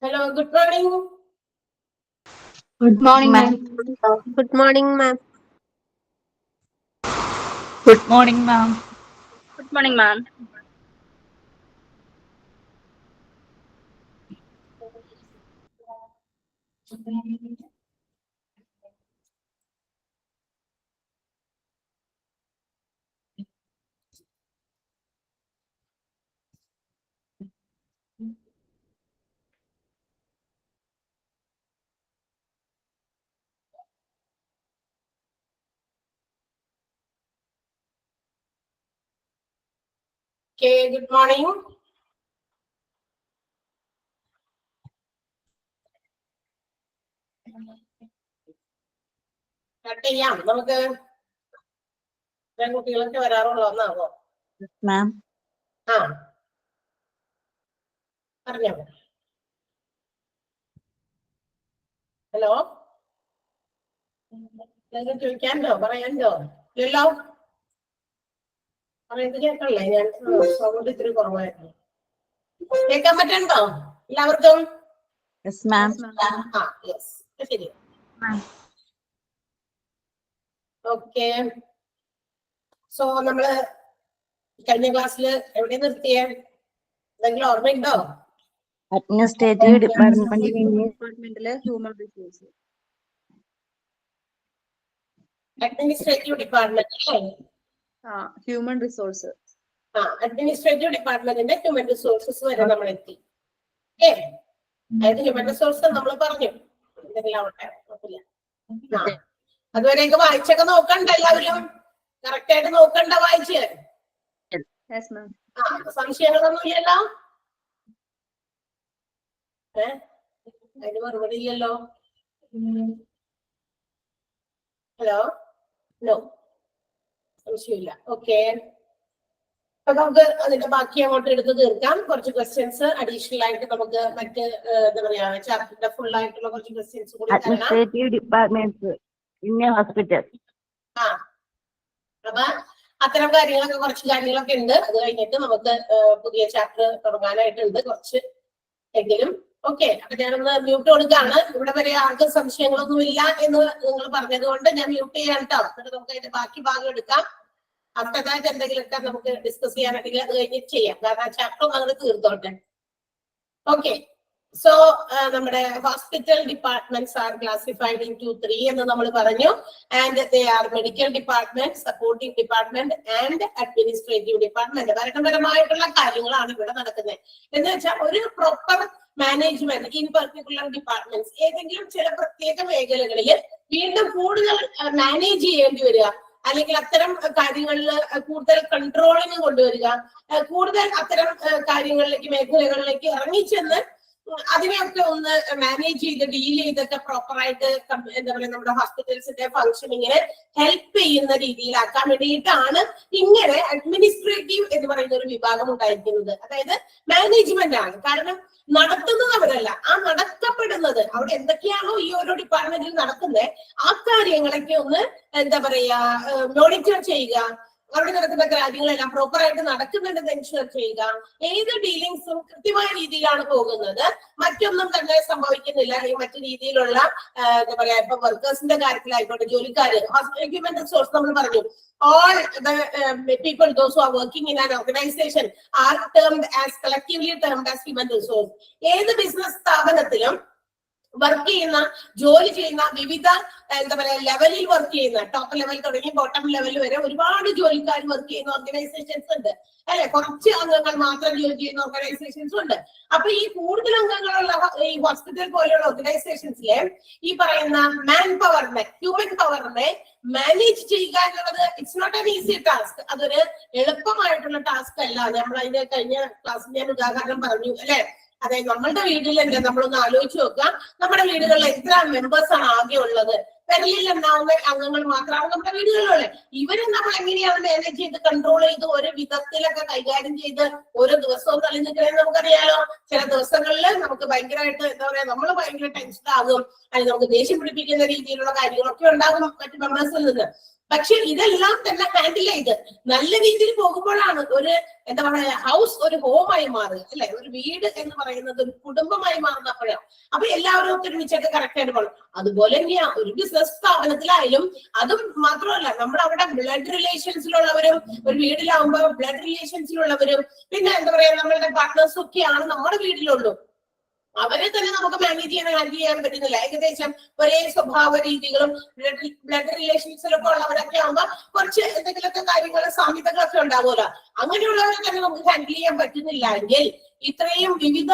Hello, good morning. Good morning, ma'am. Good morning, ma'am. Good morning, ma'am. Good morning, ma'am. Okay, good morning. Start ചെയ്യാം നമുക്ക്. കുട്ടികളൊക്കെ വരാറുള്ള ഒന്നാവോ? Ma'am. ആ പറഞ്ഞോ. Hello, നിങ്ങൾക്ക് ചോദിക്കാനുണ്ടോ പറയാനുണ്ടോ? ഇല്ലല്ലോ, പറയുന്നത് കേൾക്കണല്ലേ? ഞാൻ സൗണ്ട് ഇത്തിരി കുറവായിരുന്നു. കേൾക്കാൻ പറ്റണ്ടോ എല്ലാവർക്കും? Yes, ma'am. ആ യെസ്, ശരി. ഓക്കെ, സോ നമ്മള് കഴിഞ്ഞ ക്ലാസ്സിൽ എവിടെ നിർത്തിയേ? എന്തെങ്കിലും ഓർമ്മയുണ്ടോ? Administrative Department. ഡിപ്പാർട്ട്മെന്റിലെ ഹ്യൂമൻ റിസോഴ്സ്. അഡ്മിനിസ്ട്രേറ്റീവ് ഡിപ്പാർട്ട്മെന്റ് അല്ലേ? Human resource. അഡ്മിനിസ്ട്രേറ്റീവ് ഡിപ്പാർട്ട്മെന്റിന്റെ ഹ്യൂമൻ റിസോഴ്സസ് വരെ നമ്മൾ എത്തി. അതായത് ഹ്യൂമൻ റിസോഴ്സ് നമ്മൾ പറഞ്ഞു എന്തെങ്കിലും ആവട്ടെ, കുഴപ്പമില്ല. അതുവരെയൊക്കെ വായിച്ചൊക്കെ നോക്കണ്ട, എല്ലാവരും കറക്റ്റ് ആയിട്ട് നോക്കണ്ട വായിച്ച്. Yes ma'am. സംശയങ്ങളൊന്നും ഇല്ലല്ലോ? അതിന് മറുപടി ഇല്ലല്ലോ. ഹലോ, നോ, സംശയമില്ല. ഓക്കെ, അപ്പൊ നമുക്ക് അതിന്റെ ബാക്കി അങ്ങോട്ട് എടുത്ത് തീർക്കാം. കുറച്ച് ക്വസ്റ്റ്യൻസ് അഡീഷണൽ ആയിട്ട് നമുക്ക് മറ്റ് എന്താ പറയാ ചാപ്റ്ററിന്റെ ഫുൾ ആയിട്ടുള്ള കുറച്ച് ക്വസ്റ്റ്യൻസ് കൂടി തരണം. Administrative Departments in a hospital. അപ്പൊ അത്തരം കാര്യങ്ങളൊക്കെ കുറച്ച് കാര്യങ്ങളൊക്കെ ഉണ്ട്. അത് കഴിഞ്ഞിട്ട് നമുക്ക് പുതിയ ചാപ്റ്റർ തുടങ്ങാനായിട്ടുണ്ട് കുറച്ച് എങ്കിലും. ഓക്കെ, അപ്പൊ ഞാനൊന്ന് മ്യൂട്ട് കൊടുക്കാണ്. ഇവിടെ വരെ ആർക്കും സംശയങ്ങളൊന്നും ഇല്ല എന്ന് നിങ്ങൾ പറഞ്ഞത് കൊണ്ട് ഞാൻ മ്യൂട്ട് ചെയ്യാൻ കേട്ടോ. എന്നിട്ട് നമുക്ക് അതിന്റെ ബാക്കി ഭാഗം എടുക്കാം. അർത്ഥമായിട്ട് എന്തെങ്കിലുമൊക്കെ നമുക്ക് ഡിസ്കസ് ചെയ്യാനുണ്ടെങ്കിൽ അത് കഴിഞ്ഞിട്ട് ചെയ്യാം. കാരണം ആ ചാപ്റ്റർ അങ്ങനെ തീർത്തോട്ടെ. ഓക്കെ, സോ നമ്മുടെ hospital departments are classified into 3 എന്ന് നമ്മൾ പറഞ്ഞു. And they are medical department, supporting department and administrative department. ഭരണപരമായിട്ടുള്ള കാര്യങ്ങളാണ് ഇവിടെ നടക്കുന്നത്. എന്ന് വെച്ചാൽ ഒരു proper management in particular departments, ഏതെങ്കിലും ചില പ്രത്യേക മേഖലകളിൽ വീണ്ടും കൂടുതൽ മാനേജ് ചെയ്യേണ്ടി വരിക, അല്ലെങ്കിൽ അത്തരം കാര്യങ്ങളിൽ കൂടുതൽ കൺട്രോളിങ് കൊണ്ടുവരിക, കൂടുതൽ അത്തരം കാര്യങ്ങളിലേക്ക് മേഖലകളിലേക്ക് ഇറങ്ങിച്ചെന്ന് അതിനെയൊക്കെ ഒന്ന് മാനേജ് ചെയ്ത് ഡീൽ ചെയ്തൊക്കെ പ്രോപ്പറായിട്ട് എന്താ പറയുക നമ്മുടെ ഹോസ്പിറ്റൽസിന്റെ ഫംഗ്ഷനിങ്ങിന് ഹെൽപ്പ് ചെയ്യുന്ന രീതിയിലാക്കാൻ വേണ്ടിയിട്ടാണ് ഇങ്ങനെ അഡ്മിനിസ്ട്രേറ്റീവ് എന്ന് പറയുന്ന ഒരു വിഭാഗം ഉണ്ടായിരിക്കുന്നത്. അതായത് മാനേജ്മെന്റ് ആണ്. കാരണം നടത്തുന്നത് അവരല്ല, ആ നടത്തപ്പെടുന്നത് അവിടെ എന്തൊക്കെയാണോ ഈ ഓരോ ഡിപ്പാർട്ട്മെന്റിൽ നടക്കുന്നത് ആ കാര്യങ്ങളൊക്കെ ഒന്ന് എന്താ പറയാ മോണിറ്റർ ചെയ്യുക, അവിടെ നടക്കുന്ന കാര്യങ്ങളെല്ലാം പ്രോപ്പറായിട്ട് നടക്കുന്നുണ്ടെന്ന് എൻഷുർ ചെയ്യുക, ഏത് ഡീലിങ്സും കൃത്യമായ രീതിയിലാണ് പോകുന്നത്, മറ്റൊന്നും തന്നെ സംഭവിക്കുന്നില്ല, അല്ലെങ്കിൽ മറ്റു രീതിയിലുള്ള എന്താ പറയാ ഇപ്പൊ വർക്കേഴ്സിന്റെ കാര്യത്തിലായിക്കോട്ടെ, ജോലിക്കാര്, ഹ്യൂമൻ റിസോഴ്സ് നമ്മൾ പറഞ്ഞു, all the people those who are working in an organization are termed as collectively termed as human resource. ഏത് ബിസിനസ് സ്ഥാപനത്തിലും വർക്ക് ചെയ്യുന്ന ജോലി ചെയ്യുന്ന വിവിധ എന്താ പറയാ ലെവലിൽ വർക്ക് ചെയ്യുന്ന ടോപ്പ് ലെവൽ തുടങ്ങി ബോട്ടം ലെവൽ വരെ ഒരുപാട് ജോലിക്കാർ വർക്ക് ചെയ്യുന്ന ഓർഗനൈസേഷൻസ് ഉണ്ട് അല്ലെ. കുറച്ച് അംഗങ്ങൾ മാത്രം ജോലി ചെയ്യുന്ന ഓർഗനൈസേഷൻസും ഉണ്ട്. അപ്പൊ ഈ കൂടുതൽ അംഗങ്ങളുള്ള ഈ ഹോസ്പിറ്റൽ പോലെയുള്ള ഓർഗനൈസേഷൻസിലെ ഈ പറയുന്ന മാൻ പവറിനെ, ഹ്യൂമൻ പവറിനെ മാനേജ് ചെയ്യുക എന്നുള്ളത് it's not an easy task. അതൊരു എളുപ്പമായിട്ടുള്ള ടാസ്ക് അല്ല. നമ്മൾ അതിന്റെ കഴിഞ്ഞ ക്ലാസ്സിൽ ഞാൻ ഉദാഹരണം പറഞ്ഞു അല്ലെ. അതായത് നമ്മളുടെ വീട്ടിൽ എന്താ നമ്മളൊന്ന് ആലോചിച്ച് നോക്കാം, നമ്മുടെ വീടുകളിൽ എത്ര മെമ്പേഴ്സ് ആണ് ആകെ ഉള്ളത്? വിരലിൽ ഉണ്ടാവുന്ന അംഗങ്ങൾ മാത്രമാണ് നമ്മുടെ വീടുകളിലുള്ളത്. ഇവരെ നമ്മൾ എങ്ങനെയാണ് മാനേജ് ചെയ്ത് കൺട്രോൾ ചെയ്ത് ഒരു വിധത്തിലൊക്കെ കൈകാര്യം ചെയ്ത് ഓരോ ദിവസവും തെളിഞ്ഞിരിക്കണമെന്ന് നമുക്കറിയാലോ. ചില ദിവസങ്ങളിൽ നമുക്ക് ഭയങ്കരമായിട്ട് എന്താ പറയാ നമ്മൾ ഭയങ്കര ടെൻഷൻ ആകും, അല്ലെങ്കിൽ നമുക്ക് ദേഷ്യം പിടിപ്പിക്കുന്ന രീതിയിലുള്ള കാര്യങ്ങളൊക്കെ ഉണ്ടാകും മറ്റു മെമ്പേഴ്സിൽ നിന്ന്. പക്ഷെ ഇതെല്ലാം തന്നെ ഹാൻഡിൽ ചെയ്ത് നല്ല രീതിയിൽ പോകുമ്പോഴാണ് ഒരു എന്താ പറയാ ഹൗസ് ഒരു ഹോമായി മാറുക, അല്ലെ? ഒരു വീട് എന്ന് പറയുന്നത് ഒരു കുടുംബമായി മാറുന്നപ്പോഴാണ്. അപ്പൊ എല്ലാവരും ഒത്തൊരുമിച്ചൊക്കെ കറക്റ്റ് ആയിട്ട് പോകണം. അതുപോലെ തന്നെയാ ഒരു ബിസിനസ് സ്ഥാപനത്തിലായാലും. അതും മാത്രമല്ല, നമ്മൾ അവിടെ ബ്ലഡ് റിലേഷൻസിലുള്ളവരും, ഒരു വീട്ടിലാവുമ്പോ ബ്ലഡ് റിലേഷൻസിലുള്ളവരും, പിന്നെ എന്താ പറയാ നമ്മളുടെ പാർട്ട്നേഴ്സും ഒക്കെയാണ് നമ്മുടെ വീട്ടിലുള്ളൂ. അവരെ തന്നെ നമുക്ക് മാനേജ് ചെയ്യാൻ ഹാൻഡിൽ ചെയ്യാൻ പറ്റുന്നില്ല. ഏകദേശം ഒരേ സ്വഭാവ രീതികളും ബ്ലഡ് റിലേഷൻസിലൊക്കെ ഉള്ളവരൊക്കെ ആകുമ്പോ കുറച്ച് എന്തെങ്കിലുമൊക്കെ കാര്യങ്ങൾ സാമ്യതകളൊക്കെ ഉണ്ടാവുമല്ലോ. അങ്ങനെയുള്ളവരെ തന്നെ നമുക്ക് ഹാൻഡിൽ ചെയ്യാൻ പറ്റുന്നില്ല എങ്കിൽ ഇത്രയും വിവിധ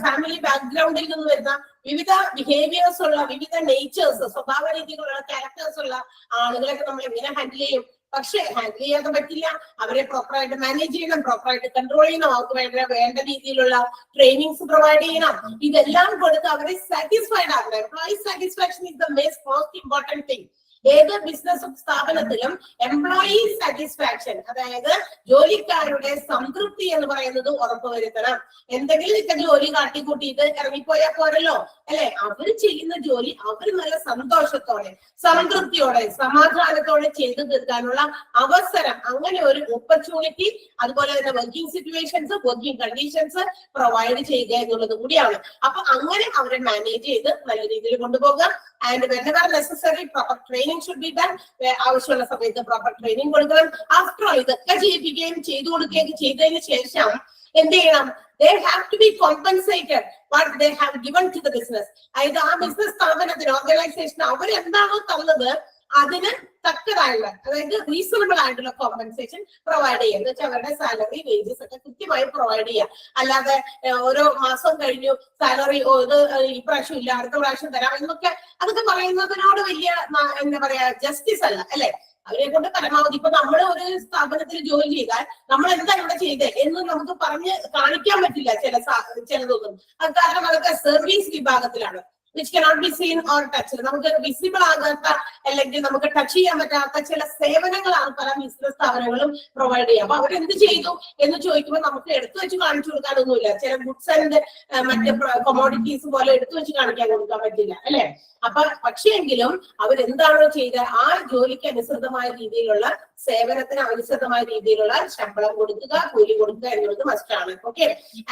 ഫാമിലി ബാക്ക്ഗ്രൗണ്ടിൽ നിന്ന് വരുന്ന വിവിധ ബിഹേവിയേഴ്സ് ഉള്ള, വിവിധ നേച്ചേഴ്സ്, സ്വഭാവ രീതികളുള്ള, ക്യാരക്ടേഴ്സ് ഉള്ള ആളുകളൊക്കെ നമ്മൾ എങ്ങനെ ഹാൻഡിൽ ചെയ്യും? പക്ഷെ ഹാൻഡിൽ ചെയ്യാൻ പറ്റില്ല. അവരെ പ്രോപ്പറായിട്ട് മാനേജ് ചെയ്യണം, പ്രോപ്പറായിട്ട് കൺട്രോൾ ചെയ്യണം, അവർക്ക് വേണ്ട രീതിയിലുള്ള ട്രെയിനിങ്സ് പ്രൊവൈഡ് ചെയ്യണം. ഇതെല്ലാം കൊടുത്ത് അവരെ സാറ്റിസ്ഫൈഡ് ആക്കണം. Employee satisfaction is the most important thing. ഏത് ബിസിനസ് സ്ഥാപനത്തിലും എംപ്ലോയി സാറ്റിസ്ഫാക്ഷൻ, അതായത് ജോലിക്കാരുടെ സംതൃപ്തി എന്ന് പറയുന്നത് ഉറപ്പുവരുത്തണം. എന്തെങ്കിലും ജോലി കാട്ടിക്കൂട്ടിയിട്ട് ഇറങ്ങിപ്പോയാൽ പോരല്ലോ, അല്ലെ? അവര് ചെയ്യുന്ന ജോലി അവർ നല്ല സന്തോഷത്തോടെ, സംതൃപ്തിയോടെ, സമാധാനത്തോടെ ചെയ്തു തീർക്കാനുള്ള അവസരം, അങ്ങനെ ഒരു ഓപ്പർച്യൂണിറ്റി, അതുപോലെ തന്നെ working situations, working conditions provide ചെയ്യുക എന്നുള്ളത് കൂടിയാണ്. അപ്പൊ അങ്ങനെ അവരെ മാനേജ് ചെയ്ത് നല്ല രീതിയിൽ കൊണ്ടുപോകാം. And whenever necessary proper training should be done. ആവശ്യമുള്ള സമയത്ത് പ്രോപ്പർ ട്രെയിനിങ് കൊടുക്കണം. ആഫ്റ്റർ ഓൾ ഇതൊക്കെ ചെയ്യിപ്പിക്കുകയും ചെയ്തു കൊടുക്കുകയും ചെയ്തതിന് ശേഷം എന്ത് ചെയ്യണം? They have to be compensated what they have given to the business. അതായത് ആ ബിസിനസ് സ്ഥാപനത്തിന്, ഓർഗനൈസേഷൻ അവരെന്താണോ തന്നത് അതിന് തക്കതായുള്ള, അതായത് റീസണബിൾ ആയിട്ടുള്ള കോമ്പൻസേഷൻ പ്രൊവൈഡ് ചെയ്യുക. എന്ന് വെച്ചാൽ അവരുടെ സാലറി, വേജസ് ഒക്കെ കൃത്യമായി പ്രൊവൈഡ് ചെയ്യുക. അല്ലാതെ ഓരോ മാസം കഴിഞ്ഞു സാലറി ഇത് ഈ പ്രാവശ്യം ഇല്ല, അടുത്ത പ്രാവശ്യം തരാം എന്നൊക്കെ അതൊക്കെ പറയുന്നതിനോട് വലിയ എന്താ പറയാ ജസ്റ്റിസ് അല്ല, അല്ലെ? അവരെ കൊണ്ട് പരമാവധി ഇപ്പൊ നമ്മൾ ഒരു സ്ഥാപനത്തിൽ ജോലി ചെയ്താൽ നമ്മൾ എന്താ ഇവിടെ ചെയ്തേ എന്ന് നമുക്ക് പറഞ്ഞ് കാണിക്കാൻ പറ്റില്ല ചിലതൊന്നും. അത് കാരണം അതൊക്കെ സർവീസ് വിഭാഗത്തിലാണ്. which cannot be seen or touched. നമുക്ക് വിസിബിൾ ആകാത്ത അല്ലെങ്കിൽ നമുക്ക് ടച്ച് ചെയ്യാൻ പറ്റാത്ത ചില സേവനങ്ങളാണ് പല ബിസിനസ് സ്ഥാപനങ്ങളും പ്രൊവൈഡ് ചെയ്യുക. അപ്പൊ അവരെന്ത് ചെയ്തു എന്ന് ചോദിക്കുമ്പോൾ നമുക്ക് എടുത്തു വെച്ച് കാണിച്ചു കൊടുക്കാനൊന്നുമില്ല. ചില ഗുഡ്സ് ആൻഡ് മറ്റ് കൊമോഡിറ്റീസ് പോലെ എടുത്തു വെച്ച് കാണിക്കാൻ കൊടുക്കാൻ പറ്റില്ല, അല്ലെ? അപ്പൊ പക്ഷെയെങ്കിലും അവരെന്താണോ ചെയ്ത ആ ജോലിക്ക് അനുസൃതമായ രീതിയിലുള്ള സേവനത്തിന് അനുസൃതമായ രീതിയിലുള്ള ശമ്പളം കൊടുക്കുക, കൂലി കൊടുക്കുക എന്നുള്ളത് മസ്റ്റാണ്. ഓക്കെ.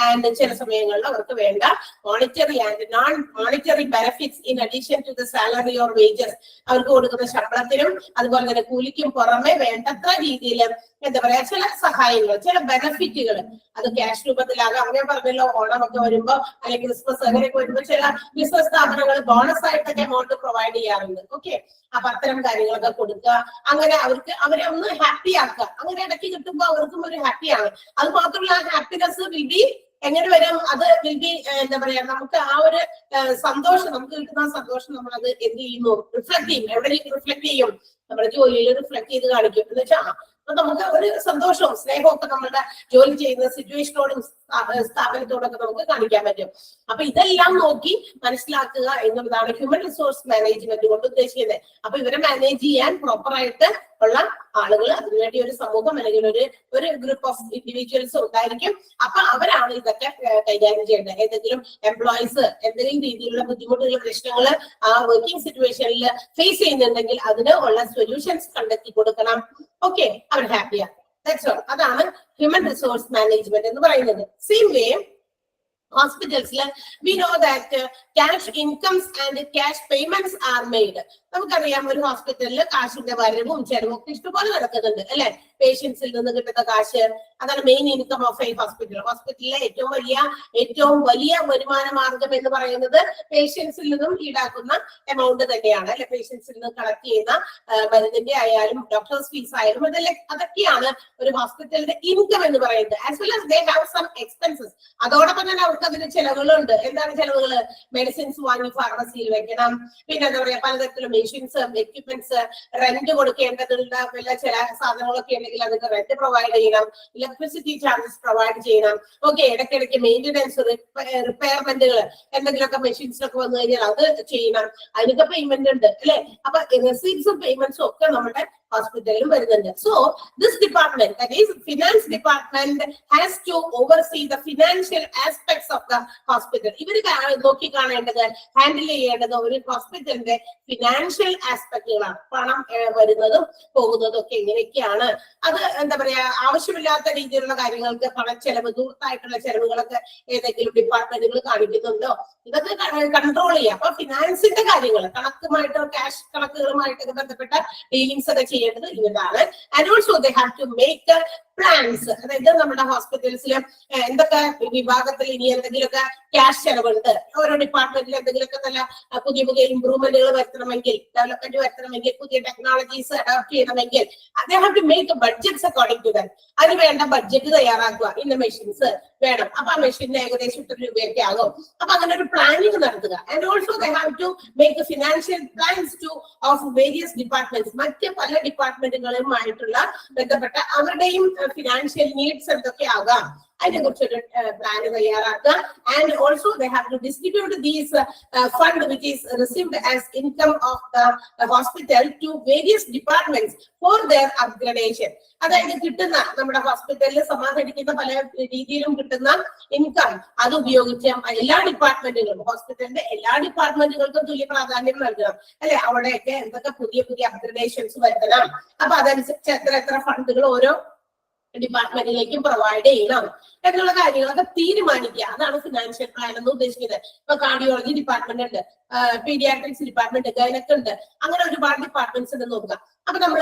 ആൻഡ് ചില സമയങ്ങളിൽ അവർക്ക് വേണ്ട monetary and non monetary benefits in addition to the salary or wages, അവർക്ക് കൊടുക്കുന്ന ശമ്പളത്തിനും അതുപോലെ തന്നെ കൂലിക്കും പുറമെ വേണ്ടത്ര രീതിയിൽ എന്താ പറയാ ചില സഹായങ്ങൾ, ചില ബെനഫിറ്റുകൾ, അത് ക്യാഷ് രൂപത്തിലാകാം. അങ്ങനെ പറഞ്ഞല്ലോ, ഓണമൊക്കെ വരുമ്പോ അല്ലെങ്കിൽ ക്രിസ്മസ് അങ്ങനെയൊക്കെ വരുമ്പോ ചില ബിസിനസ് സ്ഥാപനങ്ങൾ ബോണസ് ആയിട്ടൊക്കെ എമൗണ്ട് പ്രൊവൈഡ് ചെയ്യാറുണ്ട്. ഓക്കെ. അപ്പൊ അത്തരം കാര്യങ്ങളൊക്കെ കൊടുക്കുക. അങ്ങനെ അവരെ ഒന്ന് ഹാപ്പി ആക്കുക. അങ്ങനെ ഇടയ്ക്ക് കിട്ടുമ്പോ അവർക്കും ഒരു ഹാപ്പിയാണ്. അത് മാത്രമല്ല, ഹാപ്പിനെസ് വിൽ ബി എങ്ങനെ വരും? അത് വിൽ ബി എന്താ പറയാ നമുക്ക് ആ ഒരു സന്തോഷം, നമുക്ക് കിട്ടുന്ന സന്തോഷം നമ്മൾ അത് എന്ത് ചെയ്യുന്നു? റിഫ്ലക്ട് ചെയ്യും. എവിടെയെങ്കിലും റിഫ്ലക്ട് ചെയ്യും, നമ്മുടെ ജോലിയിൽ റിഫ്ലക്ട് ചെയ്ത് കാണിക്കും. എന്ന് വെച്ചാൽ നമുക്ക് ഒരു സന്തോഷവും സ്നേഹവും ഒക്കെ നമ്മളുടെ ജോലി ചെയ്യുന്ന സിറ്റുവേഷനോടും സ്ഥാപനത്തോടൊക്കെ നമുക്ക് കാണിക്കാൻ പറ്റും. അപ്പൊ ഇതെല്ലാം നോക്കി മനസ്സിലാക്കുക എന്നുള്ളതാണ് ഹ്യൂമൻ റിസോഴ്സ് മാനേജ്മെന്റ് കൊണ്ട് ഉദ്ദേശിക്കുന്നത്. അപ്പൊ ഇവരെ മാനേജ് ചെയ്യാൻ പ്രോപ്പർ ആയിട്ട് ഉള്ള ആളുകൾ, അതിനുവേണ്ടി ഒരു സമൂഹം അല്ലെങ്കിൽ ഒരു ഗ്രൂപ്പ് ഓഫ് ഇൻഡിവിജ്വൽസ് ഉണ്ടായിരിക്കും. അപ്പൊ അവരാണ് ഇതൊക്കെ കൈകാര്യം ചെയ്യേണ്ടത്. ഏതെങ്കിലും എംപ്ലോയീസ് എന്തെങ്കിലും രീതിയിലുള്ള ബുദ്ധിമുട്ടുള്ള പ്രശ്നങ്ങൾ ആ വർക്കിംഗ് സിറ്റുവേഷനിൽ ഫേസ് ചെയ്യുന്നുണ്ടെങ്കിൽ അതിന് ഉള്ള സൊല്യൂഷൻസ് കണ്ടെത്തി കൊടുക്കണം. ഓക്കെ, അവർ ഹാപ്പിയാണ്. That's all. അതാണ് ഹ്യൂമൻ റിസോഴ്സ് മാനേജ്മെന്റ് എന്ന് പറയുന്നത്. Same way hospitals, we know that cash incomes and cash payments are made. നമുക്കറിയാം, ഒരു ഹോസ്പിറ്റലിൽ കാശിന്റെ വരവും ചെലവും ഒക്കെ ഇഷ്ടംപോലെ നടക്കുന്നുണ്ട്, അല്ലെ? പേഷ്യൻസിൽ നിന്ന് കിട്ടുന്ന കാശ്, അതാണ് main income of a hospital. ഹോസ്പിറ്റലിലെ ഏറ്റവും വലിയ വരുമാന മാർഗം എന്ന് പറയുന്നത് പേഷ്യൻസിൽ നിന്നും ഈടാക്കുന്ന എമൗണ്ട് തന്നെയാണ്, അല്ലെ? പേഷ്യൻസിൽ നിന്ന് കളക്ട് ചെയ്യുന്ന മരുന്നിന്റെ ആയാലും ഡോക്ടേഴ്സ് ഫീസ് ആയാലും അതൊക്കെയാണ് ഒരു ഹോസ്പിറ്റലിന്റെ ഇൻകം എന്ന് പറയുന്നത്. As well as they have some expenses. അതോടൊപ്പം തന്നെ അവർക്ക് അതിന് ചെലവുകളുണ്ട്. എന്താണ് ചെലവുകൾ? മെഡിസിൻസ് വാങ്ങി ഫാർമസിയിൽ വെക്കണം, പിന്നെ എന്താ പറയാ പലതരത്തിലുള്ള മെഷീൻസ്, എക്യുപ്മെന്റ്സ്, റെന്റ് കൊടുക്കേണ്ടതുള്ള വല്ല ചില സാധനങ്ങളൊക്കെ ഉണ്ടെങ്കിൽ അതിന് റെന്റ് പ്രൊവൈഡ് ചെയ്യണം, ഇലക്ട്രിസിറ്റി ചാർജസ് പ്രൊവൈഡ് ചെയ്യണം. ഓക്കെ. ഇടയ്ക്കിടയ്ക്ക് മെയിൻ്റെനൻസ്, റിപ്പയർമെന്റുകൾ, എന്തെങ്കിലുമൊക്കെ മെഷീൻസിലൊക്കെ വന്നു കഴിഞ്ഞാൽ അത് ചെയ്യണം. അതിനൊക്കെ പേയ്മെന്റ് ഉണ്ട്, അല്ലെ? അപ്പൊ റെസീപ്റ്റ്സും പേയ്മെന്റ്സും ഒക്കെ നമ്മുടെ ഹോസ്പിറ്റലിലും വരുന്നുണ്ട്. So this department, that is finance department, has to oversee the financial aspects of the hospital. ഇവർ നോക്കി കാണേണ്ടത്, ഹാൻഡിൽ ചെയ്യേണ്ടത് ഒരു ഹോസ്പിറ്റലിന്റെ ഫിനാൻഷ്യൽ ആസ്പെക്ടുകളാണ്. പണം വരുന്നതും പോകുന്നതും ഒക്കെ എങ്ങനെയൊക്കെയാണ്, അത് എന്താ പറയാ, ആവശ്യമില്ലാത്ത രീതിയിലുള്ള കാര്യങ്ങൾക്ക് പണച്ചെലവ്, ദൂരത്തായിട്ടുള്ള ചെലവുകളൊക്കെ ഏതെങ്കിലും ഡിപ്പാർട്ട്മെന്റുകൾ കാണിക്കുന്നുണ്ടോ, ഇതൊക്കെ കൺട്രോൾ ചെയ്യാം. അപ്പൊ ഫിനാൻസിന്റെ കാര്യങ്ങൾ, കണക്കുമായിട്ടോ ക്യാഷ് കണക്കുകളുമായിട്ടൊക്കെ ബന്ധപ്പെട്ട ഡീലിങ്സ് ഒക്കെ ചെയ്യേണ്ടത് ഇവരാണ്. And also they have to make plans. അതായത് നമ്മുടെ ഹോസ്പിറ്റൽസിൽ എന്തൊക്കെ വിഭാഗത്തിൽ ഇനി എന്തെങ്കിലുമൊക്കെ ക്യാഷ് ചെലവുണ്ട്, ഓരോ ഡിപ്പാർട്ട്മെന്റിൽ എന്തെങ്കിലുമൊക്കെ നല്ല പുതിയ പുതിയ ഇംപ്രൂവ്മെന്റുകൾ വരുത്തണമെങ്കിൽ, ഡെവലപ്മെന്റ് വരുത്തണമെങ്കിൽ, പുതിയ ടെക്നോളജീസ് അഡോപ്റ്റ് ചെയ്യണമെങ്കിൽ they have to make budgets according to that. അതിന് വേണ്ട ബഡ്ജറ്റ് തയ്യാറാക്കുക. ഇന്ന മെഷീൻസ് വേണം, അപ്പൊ ആ മെഷീന് ഏകദേശം ഇത്ര രൂപയൊക്കെ ആകും. അപ്പൊ അങ്ങനെ ഒരു പ്ലാനിങ് നടത്തുക. And also they have to make financial plans to of various departments. മറ്റ് പല ഡിപ്പാർട്ട്മെന്റുകളുമായിട്ടുള്ള ബന്ധപ്പെട്ട അവരുടെയും ഫിനാൻഷ്യൽ നീഡ്സ് എന്തൊക്കെയാകാം, അതിനെ കുറിച്ചൊരു പ്ലാൻ തയ്യാറാക്കുക. And also they have to distribute these fund which is received as income of the hospital to various departments for their upgradation. അതായത് കിട്ടുന്ന, നമ്മുടെ ഹോസ്പിറ്റലിൽ സമാഹരിക്കുന്ന പല രീതിയിലും കിട്ടുന്ന ഇൻകം, അത് ഉപയോഗിച്ച് എല്ലാ ഡിപ്പാർട്ട്മെന്റുകളും, ഹോസ്പിറ്റലിന്റെ എല്ലാ ഡിപ്പാർട്ട്മെന്റുകൾക്കും തുല്യ പ്രാധാന്യം നൽകണം അല്ലെ. അവിടെയൊക്കെ എന്തൊക്കെ പുതിയ പുതിയ അപ്ഗ്രഡേഷൻസ് വരുത്തണം, അപ്പൊ അതനുസരിച്ച് എത്ര ഫണ്ടുകൾ ഓരോ ഡിപ്പാർട്ട്മെന്റിലേക്കും പ്രൊവൈഡ് ചെയ്യണം എന്നുള്ള കാര്യങ്ങളൊക്കെ തീരുമാനിക്കുക. അതാണ് ഫിനാൻഷ്യൽ പ്ലാൻ എന്ന് ഉദ്ദേശിക്കുന്നത്. ഇപ്പൊ കാർഡിയോളജി ഡിപ്പാർട്ട്മെന്റ് ഉണ്ട്, പീഡിയാട്രിക്സ് ഡിപ്പാർട്ട്മെന്റ്, ഗൈനക്ക് ഉണ്ട്, അങ്ങനെ ഒരുപാട് ഡിപ്പാർട്ട്മെന്റ്സ് ഉണ്ട് നോക്കുക. അപ്പൊ നമ്മൾ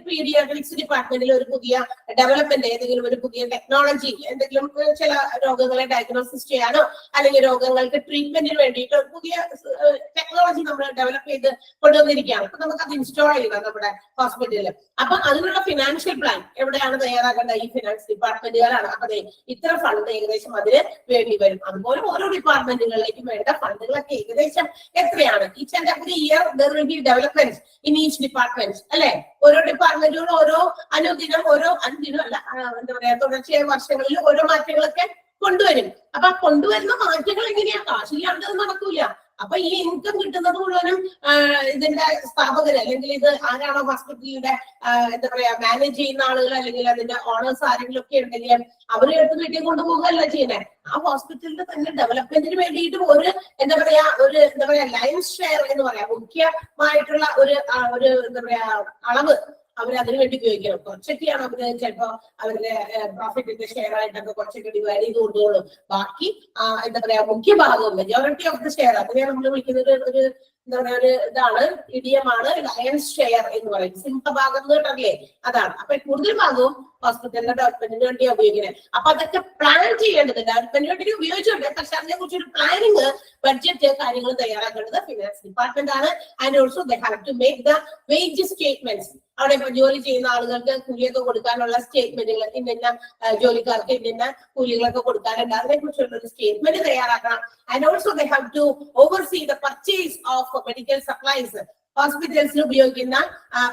പീഡിയാട്രിക്സ് ഡിപ്പാർട്ട്മെന്റിൽ ഒരു പുതിയ ഡെവലപ്മെന്റ്, ഏതെങ്കിലും ഒരു പുതിയ ടെക്നോളജി, എന്തെങ്കിലും ചില രോഗങ്ങളെ ഡയഗ്നോസിസ് ചെയ്യാനോ അല്ലെങ്കിൽ രോഗങ്ങൾക്ക് ട്രീറ്റ്മെന്റിന് വേണ്ടിയിട്ട് പുതിയ ടെക്നോളജി നമ്മൾ ഡെവലപ്പ് ചെയ്ത് കൊണ്ടുവന്നിരിക്കുകയാണ്. അപ്പൊ നമുക്ക് അത് ഇൻസ്റ്റാൾ ചെയ്യണം നമ്മുടെ ഹോസ്പിറ്റലിൽ. അപ്പൊ അതിനുള്ള ഫിനാൻഷ്യൽ പ്ലാൻ എവിടെയാണ് തയ്യാറാക്കേണ്ടത്? ഈ ഫിനാൻസ് ഡിപ്പാർട്ട്മെന്റുകളാണ്. അപ്പൊ ഇത്ര ഫണ്ട് ഏകദേശം അതിന് വേണ്ടി വരും. അതുപോലെ ഓരോ ഡിപ്പാർട്ട്മെന്റുകളിലേക്കും വേണ്ട ഫണ്ടുകളൊക്കെ ഏകദേശം എത്രയാണ്? Each and every year there will be developments in each department അല്ലെ. ഓരോ ഡിപ്പാർട്ട്മെന്റുകളും ഓരോ അനുദിനം, ഓരോ അനുദിനം അല്ല, എന്താ പറയാ, തുടർച്ചയായ വർഷങ്ങളിൽ ഓരോ മാറ്റങ്ങളൊക്കെ കൊണ്ടുവരും. അപ്പൊ ആ കൊണ്ടുവരുന്ന മാറ്റങ്ങൾ എങ്ങനെയാ? കാശില്ലാണ്ട് നടക്കൂല. അപ്പൊ ഈ ഇൻകം കിട്ടുന്നത് മുഴുവനും ഇതിന്റെ സ്ഥാപകർ, അല്ലെങ്കിൽ ഇത് ആരാണോ ഹോസ്പിറ്റലിന്റെ എന്താ പറയാ മാനേജ് ചെയ്യുന്ന ആളുകൾ, അല്ലെങ്കിൽ അതിന്റെ ഓണേഴ്സ് ആരെങ്കിലും ഒക്കെ ഉണ്ടെങ്കിൽ അവര് എടുത്ത് വീട്ടിൽ കൊണ്ടുപോകുകയല്ല ചെയ്യുന്നത്. ആ ഹോസ്പിറ്റലിന്റെ തന്നെ ഡെവലപ്മെന്റിന് വേണ്ടിയിട്ട് ഒരു എന്താ പറയാ ലൈൻസ് ഷെയർ എന്ന് പറയാം, മുഖ്യമായിട്ടുള്ള ഒരു എന്താ പറയാ അളവ് അവർ അതിനു വേണ്ടി ഉപയോഗിക്കണം. കുറച്ചൊക്കെയാണ് അവര് ചിലപ്പോ അവരുടെ പ്രോഫിറ്റിന്റെ ഷെയർ ആയിട്ടൊക്കെ കുറച്ചൊക്കെ ഡിവൈഡ് ചെയ്ത് കൊണ്ടുപോകും. ബാക്കി എന്താ പറയാ മുഖ്യ ഭാഗം, മെജോറിറ്റി ഓഫ് ദ ഷെയർ, അതിനെ നമ്മൾ വിളിക്കുന്നത് ഒരു എന്താ പറയാ ഒരു ഇതാണ്, ഇഡിയമാണ് ലയൻസ് ഷെയർ എന്ന് പറയും. സിംഹഭാഗം കേട്ടല്ലേ, അതാണ്. അപ്പൊ കൂടുതൽ ഭാഗവും ഹോസ്പിറ്റലിന്റെ ഡെവലപ്മെന്റിന് വേണ്ടിയാണ് ഉപയോഗിക്കുന്നത്. അപ്പൊ അതൊക്കെ പ്ലാൻ ചെയ്യേണ്ടത് ഡെവലപ്മെന്റിന് വേണ്ടി ഉപയോഗിച്ചുണ്ട്. പക്ഷെ അതിനെ കുറിച്ച് ഒരു പ്ലാനിങ്, ബഡ്ജറ്റ് കാര്യങ്ങൾ തയ്യാറാക്കേണ്ടത് ഫിനാൻസ് ഡിപ്പാർട്ട്മെന്റ് ആണ്. And also they have to make the wage statements. അവിടെ ഇപ്പൊ ജോലി ചെയ്യുന്ന ആളുകൾക്ക് കൂലിയൊക്കെ കൊടുക്കാനുള്ള സ്റ്റേറ്റ്മെന്റുകൾ, ഇന്ന ജോലിക്കാർക്ക് ഇന്ന കൂലികളൊക്കെ കൊടുക്കാനുണ്ട്, അതിനെ കുറിച്ചുള്ള ഒരു സ്റ്റേറ്റ്മെന്റ് തയ്യാറാക്കണം. And also they have to oversee the purchase of medical supplies. ഹോസ്പിറ്റൽസിൽ ഉപയോഗിക്കുന്ന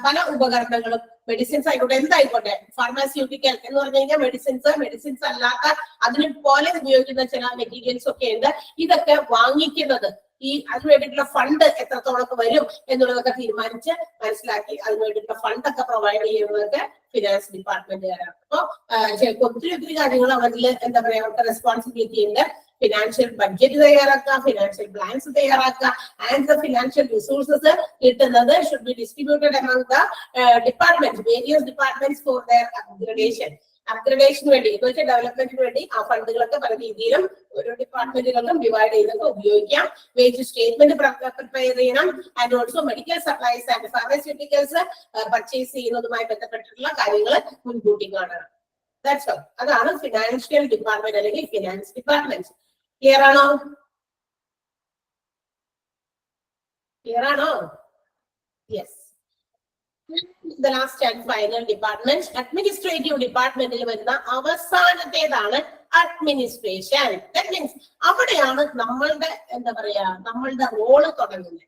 പല ഉപകരണങ്ങളും, മെഡിസിൻസ് ആയിക്കോട്ടെ, എന്തായിക്കോട്ടെ, ഫാർമാസ്യൂട്ടിക്കൽ എന്ന് പറഞ്ഞു കഴിഞ്ഞാൽ മെഡിസിൻസ് അല്ലാത്ത അതിന് പോലെ ഉപയോഗിക്കുന്ന ചില മെറ്റീരിയൽസ് ഒക്കെ ഉണ്ട്. ഇതൊക്കെ വാങ്ങിക്കുന്നത്, ഈ അതിന് വേണ്ടിയിട്ടുള്ള ഫണ്ട് എത്രത്തോളം വരും എന്നുള്ളതൊക്കെ തീരുമാനിച്ച് മനസ്സിലാക്കി അതിന് വേണ്ടിയിട്ടുള്ള ഫണ്ടൊക്കെ പ്രൊവൈഡ് ചെയ്യുന്നതൊക്കെ ഫിനാൻസ് ഡിപ്പാർട്ട്മെന്റുകാരാണ്. അപ്പൊ ചിലപ്പോൾ ഒത്തിരി കാര്യങ്ങൾ അവരിൽ എന്താ പറയാ അവർക്ക് റെസ്പോൺസിബിലിറ്റി ഉണ്ട്. ഫിനാൻഷ്യൽ ബഡ്ജറ്റ് തയ്യാറാക്കുക, ഫിനാൻഷ്യൽ പ്ലാൻസ് തയ്യാറാക്കുക, ആൻഡ് ദ ഫിനാൻഷ്യൽ റിസോഴ്സസ് കിട്ടുന്നത് should be distributed among the departments, various departments for their അപ്ഗ്രഡേഷന് വേണ്ടി, എന്ന് വെച്ചാൽ ഡെവലപ്മെന്റിന് വേണ്ടി ആ ഫണ്ടുകളൊക്കെ പല രീതിയിലും ഓരോ ഡിപ്പാർട്ട്മെന്റുകളിലും ഡിവൈഡ് ചെയ്തൊക്കെ ഉപയോഗിക്കാം. വേജ് സ്റ്റേറ്റ്മെന്റ് പ്രിപ്പയർ ചെയ്യണം. And also medical supplies and pharmaceuticals purchase ചെയ്യുന്നതുമായി ബന്ധപ്പെട്ടിട്ടുള്ള കാര്യങ്ങൾ മുൻകൂട്ടി കാണണം. That's all. അതാണ് ഫിനാൻഷ്യൽ ഡിപ്പാർട്ട്മെന്റ് അല്ലെങ്കിൽ ഫിനാൻസ് ഡിപ്പാർട്ട്മെന്റ്. ക്ലിയർ ആണോ? Yes. The last and final department, administrative departmentil വരുന്ന അവസാനത്തേതാണ് അഡ്മിനിസ്ട്രേഷൻ. That means അവിടെയാണ് നമ്മളുടെ എന്താ പറയാ നമ്മളുടെ റോള് തുടങ്ങുന്നത്.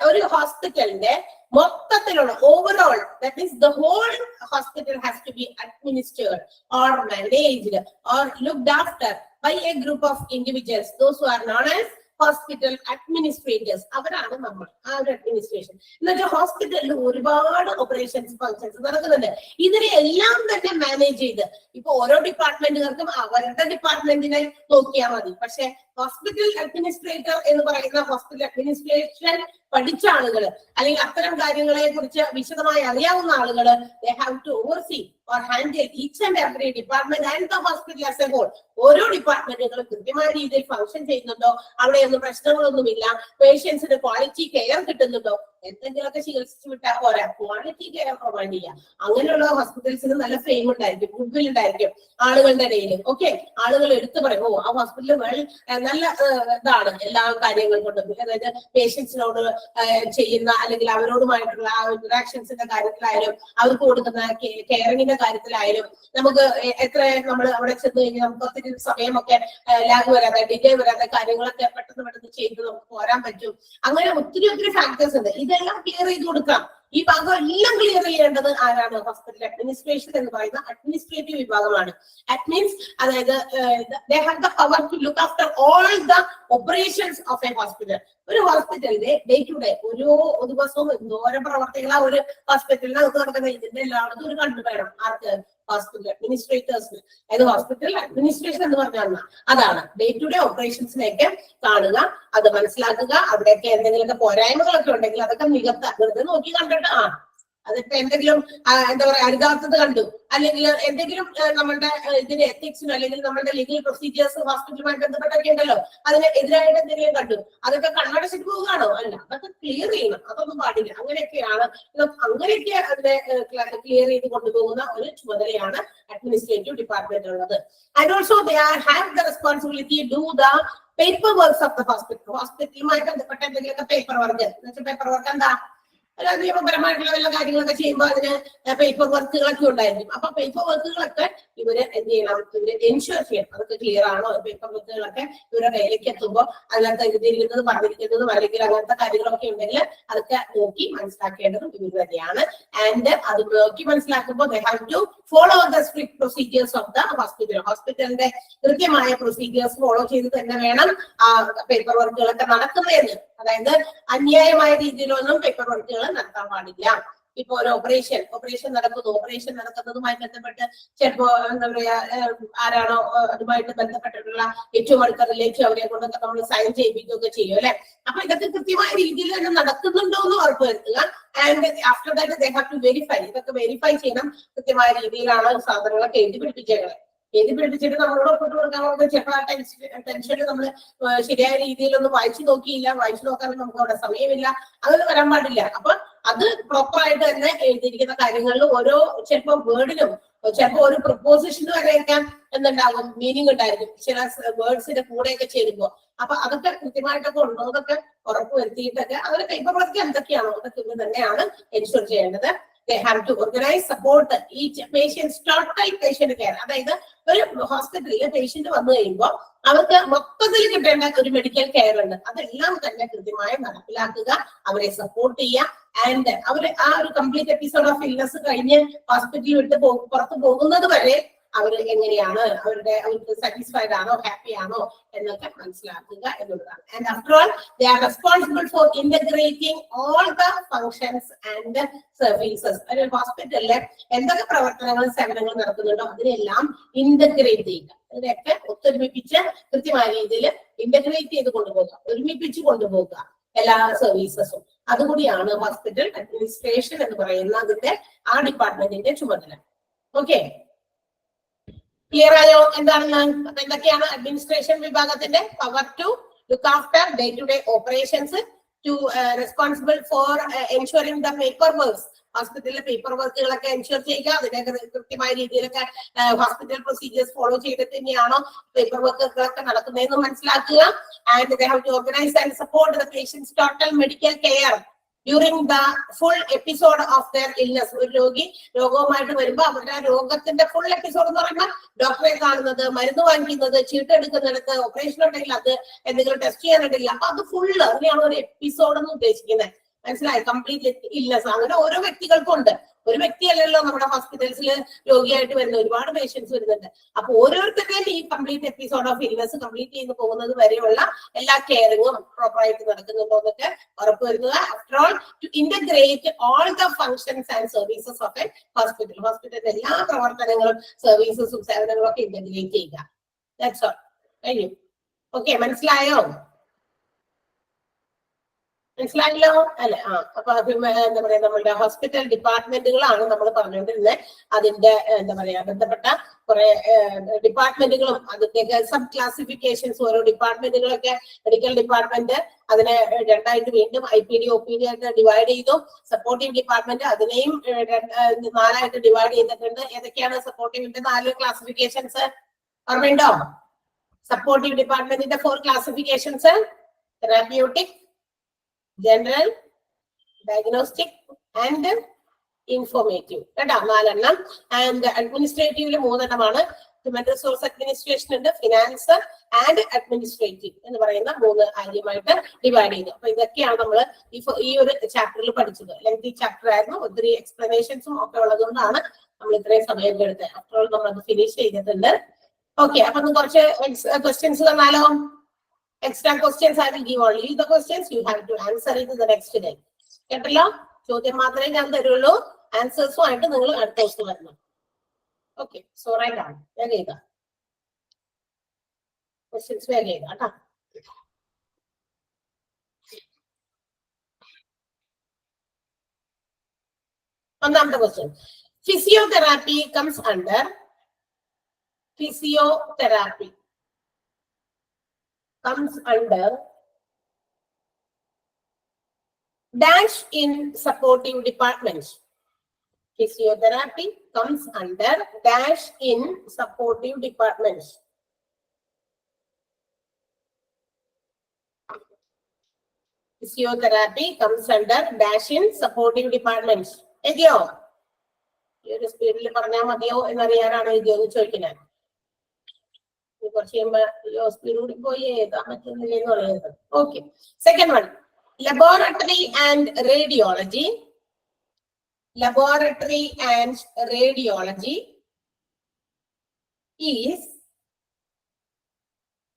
ഒരു ഹോസ്പിറ്റലിന്റെ മൊത്തത്തിലുള്ള overall, that means the whole hospital has to be administered or managed or looked after by a group of individuals, those who are known as hospital administrators. അവരാണ് നമ്മൾ, ആ ഒരു അഡ്മിനിസ്ട്രേഷൻ. എന്നുവെച്ചാൽ ഹോസ്പിറ്റലിൽ ഒരുപാട് ഓപ്പറേഷൻസ് ഫങ്ഷൻസ് നടക്കുന്നുണ്ട്. ഇതിനെ എല്ലാം തന്നെ മാനേജ് ചെയ്ത് ഇപ്പൊ ഓരോ ഡിപ്പാർട്ട്മെന്റുകൾക്കും അവരുടെ ഡിപ്പാർട്ട്മെന്റിനെ നോക്കിയാൽ മതി. പക്ഷെ ഹോസ്പിറ്റൽ അഡ്മിനിസ്ട്രേറ്റർ എന്ന് പറയുന്ന ഹോസ്പിറ്റൽ അഡ്മിനിസ്ട്രേഷൻ പഠിച്ച ആളുകൾ അല്ലെങ്കിൽ അത്തരം കാര്യങ്ങളെ കുറിച്ച് വിശദമായി അറിയാവുന്ന ആളുകൾ, they have to oversee or handle each and every department and the hospital as a whole. ഓരോ ഡിപ്പാർട്ട്മെന്റുകളും കൃത്യമായ രീതിയിൽ ഫംഗ്ഷൻ ചെയ്യുന്നുണ്ടോ, അവിടെയൊന്നും പ്രശ്നങ്ങളൊന്നുമില്ല, പേഷ്യൻസിന് ക്വാളിറ്റി കെയർ കിട്ടുന്നുണ്ടോ, എന്തെങ്കിലുമൊക്കെ ചികിത്സിച്ച് വിട്ടാൽ പോരാ, ക്വാളിറ്റി കെയർ പ്രൊവൈഡ് ചെയ്യാം. അങ്ങനെയുള്ള ഹോസ്പിറ്റൽസിന് നല്ല ഫെയിം ഉണ്ടായിരിക്കും, ഗുഡ്വിൽ ഉണ്ടായിരിക്കും ആളുകളുടെ ഇടയിൽ. ഓക്കെ, ആളുകൾ എടുത്തു പറയും, ഓ ആ ഹോസ്പിറ്റൽ നല്ല ഇതാണ് എല്ലാ കാര്യങ്ങൾ കൊണ്ടും. അതായത് പേഷ്യൻസിനോട് ചെയ്യുന്ന അല്ലെങ്കിൽ അവരോടുമായിട്ടുള്ള ആ ഇന്ററാക്ഷൻസിന്റെ കാര്യത്തിലായാലും അവർക്ക് കൊടുക്കുന്ന കെയറിങ്ങിന്റെ കാര്യത്തിലായാലും നമുക്ക് എത്ര നമ്മൾ അവിടെ ചെന്ന് കഴിഞ്ഞാൽ നമുക്ക് ഒത്തിരി സമയമൊക്കെ ലാഗ് വരാതെ ഡിലേ വരാതെ കാര്യങ്ങളൊക്കെ പെട്ടെന്ന് ചെയ്ത് നമുക്ക് പോരാൻ പറ്റും. അങ്ങനെ ഒത്തിരി ഫാക്ടേഴ്സ് ഉണ്ട്. ഇതെല്ലാം ക്ലിയർ ചെയ്ത് കൊടുക്കാം. ഈ ഭാഗം എല്ലാം ക്ലിയർ ചെയ്യേണ്ടത് ആരാണ്? ഹോസ്പിറ്റൽ അഡ്മിനിസ്ട്രേഷൻ എന്ന് പറയുന്ന അഡ്മിനിസ്ട്രേറ്റീവ് വിഭാഗമാണ്. അറ്റ് മീൻസ് അതായത് they have the power to look after all the operations of a hospital. ഒരു ഹോസ്പിറ്റലിന്റെ ഡേ ടു ഡേ ഓരോ ദിവസവും എന്തോരം പ്രവർത്തികളാ ഒരു ഹോസ്പിറ്റലിനകത്ത് നടക്കുന്നത്. ഇതിന്റെ എല്ലായിടത്തും ഒരു കണ്ടു വേണം ആർക്ക്? ഹോസ്പിറ്റൽ അഡ്മിനിസ്ട്രേറ്റേഴ്സിന്. അതായത് ഹോസ്പിറ്റൽ അഡ്മിനിസ്ട്രേഷൻ എന്ന് പറഞ്ഞാൽ അതാണ് ഡേ ടു ഡേ ഓപ്പറേഷൻസിനെയൊക്കെ കാണുക, അത് മനസ്സിലാക്കുക, അവിടെയൊക്കെ എന്തെങ്കിലുമൊക്കെ പോരായ്മകളൊക്കെ ഉണ്ടെങ്കിൽ അതൊക്കെ വെറുതെ നോക്കി കണ്ടിട്ട് അതിപ്പോ എന്തെങ്കിലും എന്താ പറയാ അരുതാത്തത് കണ്ടു, അല്ലെങ്കിൽ എന്തെങ്കിലും നമ്മളുടെ ഇതിന്റെ എത്തിക്സിനോ അല്ലെങ്കിൽ നമ്മളുടെ ലീഗൽ പ്രൊസീജിയേഴ്സ് ഹോസ്പിറ്റലുമായി ബന്ധപ്പെട്ടൊക്കെ ഉണ്ടല്ലോ, അതിന് എതിരായിട്ട് എന്തെങ്കിലും കണ്ടു, അതൊക്കെ കണ്ണടച്ചിട്ട് പോവുകയാണോ? അല്ല, അതൊക്കെ ക്ലിയർ ചെയ്യണം. അതൊന്നും പാടില്ല. അങ്ങനെയൊക്കെയാണ് അങ്ങനെയൊക്കെ അതിനെ ക്ലിയർ ചെയ്ത് കൊണ്ടുപോകുന്ന ഒരു ചുമതലയാണ് അഡ്മിനിസ്ട്രേറ്റീവ് ഡിപ്പാർട്ട്മെന്റ് ഉള്ളത്. And also they have the responsibility do the paper works of the hospital. ഹോസ്പിറ്റലുമായി ബന്ധപ്പെട്ട എന്തെങ്കിലുമൊക്കെ പേപ്പർ വർക്ക്, പേപ്പർ വർക്ക് എന്താ, നിയമപരമായിട്ടുള്ള വല്ല കാര്യങ്ങളൊക്കെ ചെയ്യുമ്പോൾ അതിന് പേപ്പർ വർക്കുകളൊക്കെ ഉണ്ടായിരിക്കും. അപ്പൊ പേപ്പർ വർക്കുകളൊക്കെ ഇവര് എന്ത് ചെയ്യണം? ഇവര് എൻഷുർ ചെയ്യണം അതൊക്കെ ക്ലിയർ ആണോ. പേപ്പർ വർക്കുകളൊക്കെ ഇവരുടെ കയ്യിലേക്ക് എത്തുമ്പോൾ അതിനകത്ത് എഴുതിയിരിക്കുന്നതും പറഞ്ഞിരിക്കുന്നതും അല്ലെങ്കിൽ അങ്ങനത്തെ കാര്യങ്ങളൊക്കെ ഉണ്ടെങ്കിൽ അതൊക്കെ നോക്കി മനസ്സിലാക്കേണ്ടതും ഇവർ തന്നെയാണ്. ആൻഡ് അത് നോക്കി മനസ്സിലാക്കുമ്പോൾ they have to follow the strict procedures of the hospital. ഹോസ്പിറ്റലിന്റെ കൃത്യമായ പ്രൊസീജിയേഴ്സ് ഫോളോ ചെയ്ത് തന്നെ വേണം ആ പേപ്പർ വർക്കുകളൊക്കെ നടക്കുന്നതെന്ന്. അതായത് അന്യായമായ രീതിയിലൊന്നും പേപ്പർ വർക്കുകൾ നടത്താൻ പാടില്ല. ഇപ്പൊ ഒരു ഓപ്പറേഷൻ നടക്കുന്നു, ഓപ്പറേഷൻ നടക്കുന്നതുമായി ബന്ധപ്പെട്ട് ചിലപ്പോ എന്താ പറയാ ആരാണോ അതുമായിട്ട് ബന്ധപ്പെട്ടിട്ടുള്ള ഏറ്റവും അടുത്ത റിലേറ്റീവ് അവരെ കൊണ്ടൊക്കെ നമ്മൾ സൈൻ ചെയ്യിപ്പിക്കുകയൊക്കെ ചെയ്യും അല്ലെ. അപ്പൊ ഇതൊക്കെ കൃത്യമായ രീതിയിൽ തന്നെ നടക്കുന്നുണ്ടോ എന്ന് ഉറപ്പുവരുത്തുക. And after that they have to verify. ഇതൊക്കെ വെരിഫൈ ചെയ്യണം കൃത്യമായ രീതിയിലാണ് സാധനങ്ങളൊക്കെ എഴുതി പിടിപ്പിച്ചേക്കുന്നത്. എഴുതി പിടിപ്പിച്ചിട്ട് നമ്മളോട് ഒപ്പിട്ട് കൊടുക്കാൻ ചിലപ്പോൾ ആ ടെൻഷനിൽ നമ്മൾ ശരിയായ രീതിയിലൊന്നും വായിച്ചു നോക്കിയില്ല, വായിച്ചു നോക്കാൻ നമുക്ക് അവിടെ സമയമില്ല, അതൊന്നും വരാൻ പാടില്ല. അപ്പൊ അത് പ്രോപ്പർ ആയിട്ട് തന്നെ എഴുതിയിരിക്കുന്ന കാര്യങ്ങളിൽ ഓരോ ചിലപ്പോൾ വേർഡിനും ചിലപ്പോൾ ഒരു പ്രപ്പോസിഷന് വരെയൊക്കെ എന്തുണ്ടാകും, മീനിങ് ഉണ്ടായിരിക്കും ചില വേർഡ്സിന്റെ കൂടെയൊക്കെ ചേരുമ്പോ. അപ്പൊ അതൊക്കെ കൃത്യമായിട്ടൊക്കെ ഉണ്ടോ എന്നൊക്കെ ഉറപ്പുവരുത്തിയിട്ടൊക്കെ അതിന്റെ പേപ്പർ വർക്ക് എന്തൊക്കെയാണോ അതൊക്കെ ഇവർ തന്നെയാണ് എൻഷുർ ചെയ്യേണ്ടത്. They have to organize, support each patient's total patient care. അതായത് ഒരു ഹോസ്പിറ്റലിൽ പേഷ്യന്റ് വന്നു കഴിയുമ്പോൾ അവർക്ക് മൊത്തത്തിൽ കിട്ടേണ്ട ഒരു മെഡിക്കൽ കെയർ ഉണ്ട്. അതെല്ലാം തന്നെ കൃത്യമായി നടപ്പിലാക്കുക, അവരെ സപ്പോർട്ട് ചെയ്യുക. ആൻഡ് അവർ ആ ഒരു കംപ്ലീറ്റ് എപ്പിസോഡ് ഓഫ് ഇൽനസ് കഴിഞ്ഞ് ഹോസ്പിറ്റലിൽ വിട്ട് പുറത്തു പോകുന്നത് വരെ അവർ എങ്ങനെയാണ്, അവർക്ക് സാറ്റിസ്ഫൈഡ് ആണോ, ഹാപ്പി ആണോ എന്നൊക്കെ മനസ്സിലാക്കുക എന്നുള്ളതാണ്. And after all they are responsible for integrating all the functions and services. ഒരു ഹോസ്പിറ്റലിലെ എന്തൊക്കെ പ്രവർത്തനങ്ങളും സേവനങ്ങളും നടക്കുന്നുണ്ടോ അതിനെല്ലാം ഇന്റഗ്രേറ്റ് ചെയ്യുക. ഇതിനൊക്കെ ഒത്തൊരുമിപ്പിച്ച് കൃത്യമായ രീതിയിൽ ഇന്റഗ്രേറ്റ് ചെയ്ത് കൊണ്ടുപോകുക, ഒരുമിപ്പിച്ച് കൊണ്ടുപോകുക എല്ലാ സർവീസസും. അതുകൂടിയാണ് ഹോസ്പിറ്റൽ അഡ്മിനിസ്ട്രേഷൻ എന്ന് പറയുന്ന അതിന്റെ ആ ഡിപ്പാർട്ട്മെന്റിന്റെ ചുമതല. ഓക്കെ, ക്ലിയർ ആയോ എന്താണെന്ന്? എന്തൊക്കെയാണ് അഡ്മിനിസ്ട്രേഷൻ വിഭാഗത്തിന്റെ power? To look after day to day operations, to responsible for ensuring the paper works. ഹോസ്പിറ്റലിലെ പേപ്പർ വർക്കുകളൊക്കെ എൻഷുർ ചെയ്യുക, അതിന്റെ കൃത്യമായ രീതിയിലൊക്കെ ഹോസ്പിറ്റൽ പ്രൊസീജിയേഴ്സ് ഫോളോ ചെയ്തിട്ട് തന്നെയാണോ പേപ്പർ വർക്കുകളൊക്കെ നടക്കുന്നതെന്ന് മനസ്സിലാക്കുക. And they have to organise and support the patients total medical care during the full episode of their illness. ഒരു രോഗി രോഗവുമായിട്ട് വരുമ്പോൾ അവരുടെ രോഗത്തിന്റെ ഫുൾ എപ്പിസോഡ് എന്ന് പറയുമ്പോൾ ഡോക്ടറെ കാണുന്നത്, മരുന്ന് വാങ്ങിക്കുന്നത്, ചീട്ടെടുക്കുന്നിടത്ത്, ഓപ്പറേഷൻ ഉണ്ടെങ്കിൽ അത്, എന്തെങ്കിലും ടെസ്റ്റ് ചെയ്യാനുണ്ടെങ്കിൽ, അപ്പൊ അത് ഫുള്ള് അതിനെയാണ് ഒരു എപ്പിസോഡ് എന്ന് ഉദ്ദേശിക്കുന്നത്. മനസ്സിലായി? കംപ്ലീറ്റ് ഇൽനസ് അങ്ങനെ ഓരോ വ്യക്തികൾക്കും ഉണ്ട്. ഒരു വ്യക്തിയല്ലല്ലോ നമ്മുടെ ഹോസ്പിറ്റൽസിൽ രോഗിയായിട്ട് വരുന്ന ഒരുപാട് പേഷ്യൻസ് വരുന്നുണ്ട്. അപ്പൊ ഓരോരുത്തരുടെയും ഈ complete episode of illness complete ചെയ്ത് പോകുന്നത് വരെയുള്ള എല്ലാ കെയറിങ്ങും പ്രോപ്പറായിട്ട് നടക്കുന്നുണ്ടോ എന്നൊക്കെ ഉറപ്പുവരുത്തുക. After all to integrate all the functions and services of a hospital. ഹോസ്പിറ്റലിന്റെ എല്ലാ പ്രവർത്തനങ്ങളും സർവീസസും സേവനങ്ങളും ഒക്കെ ഇന്റഗ്രേറ്റ് ചെയ്യുക. That's all. കഴിഞ്ഞു. ഓക്കെ, മനസ്സിലായോ? മനസ്സിലായല്ലോ അല്ലെ? അപ്പൊ എന്താ പറയാ, നമ്മളുടെ ഹോസ്പിറ്റൽ ഡിപ്പാർട്ട്മെന്റുകളാണ് നമ്മൾ പറഞ്ഞുകൊണ്ടിരുന്നത്. അതിന്റെ എന്താ പറയാ ബന്ധപ്പെട്ട കുറെ ഡിപ്പാർട്ട്മെന്റുകളും അതിന്റെയൊക്കെ സബ് ക്ലാസിഫിക്കേഷൻസ്, ഓരോ ഡിപ്പാർട്ട്മെന്റുകളൊക്കെ മെഡിക്കൽ ഡിപ്പാർട്ട്മെന്റ് അതിനെ രണ്ടായിട്ട് വീണ്ടും IPD OPD ആയിട്ട് ഡിവൈഡ് ചെയ്തു. സപ്പോർട്ടീവ് ഡിപ്പാർട്ട്മെന്റ് അതിനെയും 4ആയിട്ട് ഡിവൈഡ് ചെയ്തിട്ടുണ്ട്. ഏതൊക്കെയാണ് സപ്പോർട്ടീവിന്റെ 4 ക്ലാസിഫിക്കേഷൻസ് ഓർമ്മയുണ്ടോ? സപ്പോർട്ടീവ് ഡിപ്പാർട്ട്മെന്റിന്റെ 4 classifications: therapeutic, general, diagnostic and informative. കേട്ടോ, 4 ആൻഡ് അഡ്മിനിസ്ട്രേറ്റീവില് 3 ഹ്യൂമൻ റിസോഴ്സ് അഡ്മിനിസ്ട്രേഷൻ ഉണ്ട്, ഫിനാൻസ് ആൻഡ് അഡ്മിനിസ്ട്രേറ്റീവ് എന്ന് പറയുന്ന 3 കാര്യമായിട്ട് ഡിവൈഡ് ചെയ്തു. അപ്പൊ ഇതൊക്കെയാണ് നമ്മൾ ഈ ഒരു ചാപ്റ്ററിൽ പഠിച്ചത്. ലെങ്തി ചാപ്റ്റർ ആയിരുന്നു, ഒത്തിരി എക്സ്പ്ലനേഷൻസും ഒക്കെ ഉള്ളതുകൊണ്ടാണ് നമ്മൾ ഇത്രയും സമയം എടുത്തത്. ആഫ്റ്റർ ഓൾ നമ്മൾ അത് ഫിനിഷ് ചെയ്തിട്ടുണ്ട്. ഓക്കെ, അപ്പൊ കുറച്ച് questions തന്നാലോ? Extra questions I will give only the questions. You have to answer it in the next day. കേട്ടല്ലോ? ചോദ്യം മാത്രമേ ഞാൻ തരുള്ളൂ. ആൻസേഴ്സും ആയിട്ട് നിങ്ങൾ അടുത്ത ദിവസം വരണം. ഓക്കെ, സോ റൈറ്റ് ആണ്. ഞാൻ എഴുതാം. ക്വസ്റ്റ്യൻസ് വേഗം എഴുതാം കേട്ടോ. ഒന്നാമത്തെ question: physiotherapy comes under physiotherapy comes under dash in supporting departments. Physiotherapy comes under dash in supportive departments. Physiotherapy comes under dash in supportive departments. എഴുതിയോ? ഈ ഒരു സ്പീഡിൽ പറഞ്ഞാൽ മതിയോ എന്നറിയാനാണ് എഴുതിയോന്ന് ചോദിക്കുന്നത്. കുറച്ച് കഴിയുമ്പോ സ്പീഡ് കൂടി പോയി എഴുതാൻ പറ്റുന്നില്ല എന്ന് പറയുന്നത്. Okay, second one: laboratory and radiology.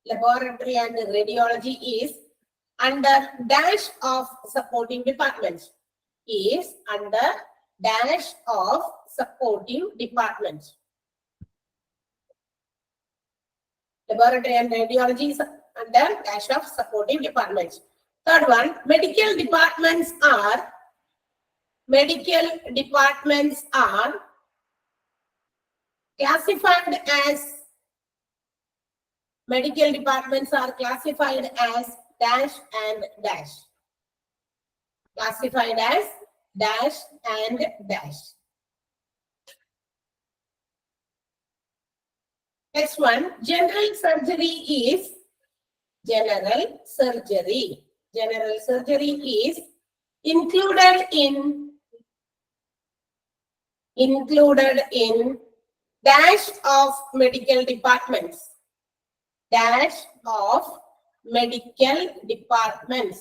Laboratory and radiology is under dash of supporting departments. Is under dash of supportive departments. Laboratory and radiology is under dash of supportive departments. Third one: medical departments are classified as dash and dash. Classified as dash and dash. Next one: general surgery is general surgery. General surgery is included in dash of medical departments. Dash of medical departments.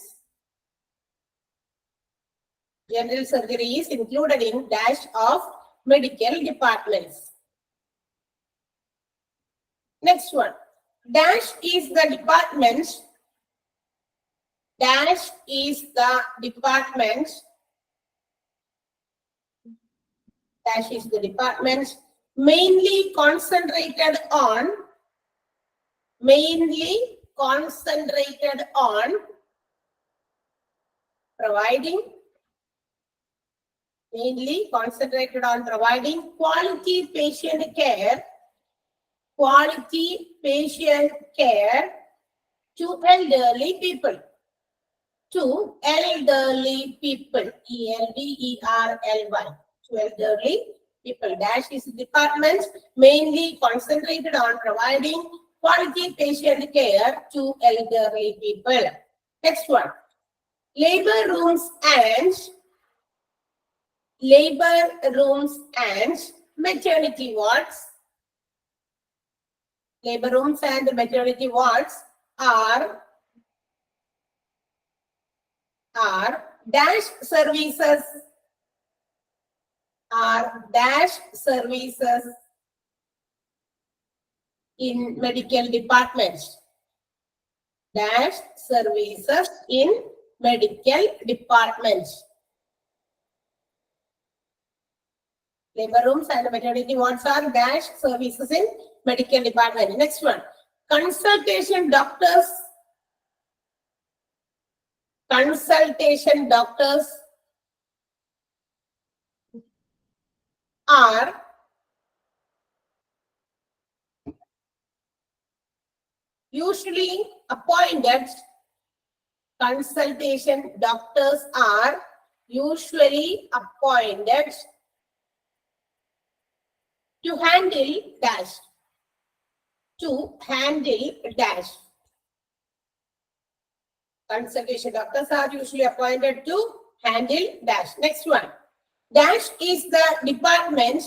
General surgery is included in dash of medical departments. Next one: dash is the department. Dash is the department. Dash is the department mainly concentrated on providing quality patient care to elderly people. ELDERLY. To elderly people. Dash is the department mainly concentrated on providing quality patient care to elderly people. Next one: labor rooms and maternity wards. Labor rooms and maternity wards are dash services are dash services in medical departments. Dash services in medical departments. Labor rooms and maternity wards are dash services in medical department. Next one. Consultation doctors. Consultation doctors are usually appointed. Consultation doctors are usually appointed to handle dash. To handle dash. Consultation doctors are usually appointed to handle dash. Next one. Dash is the department.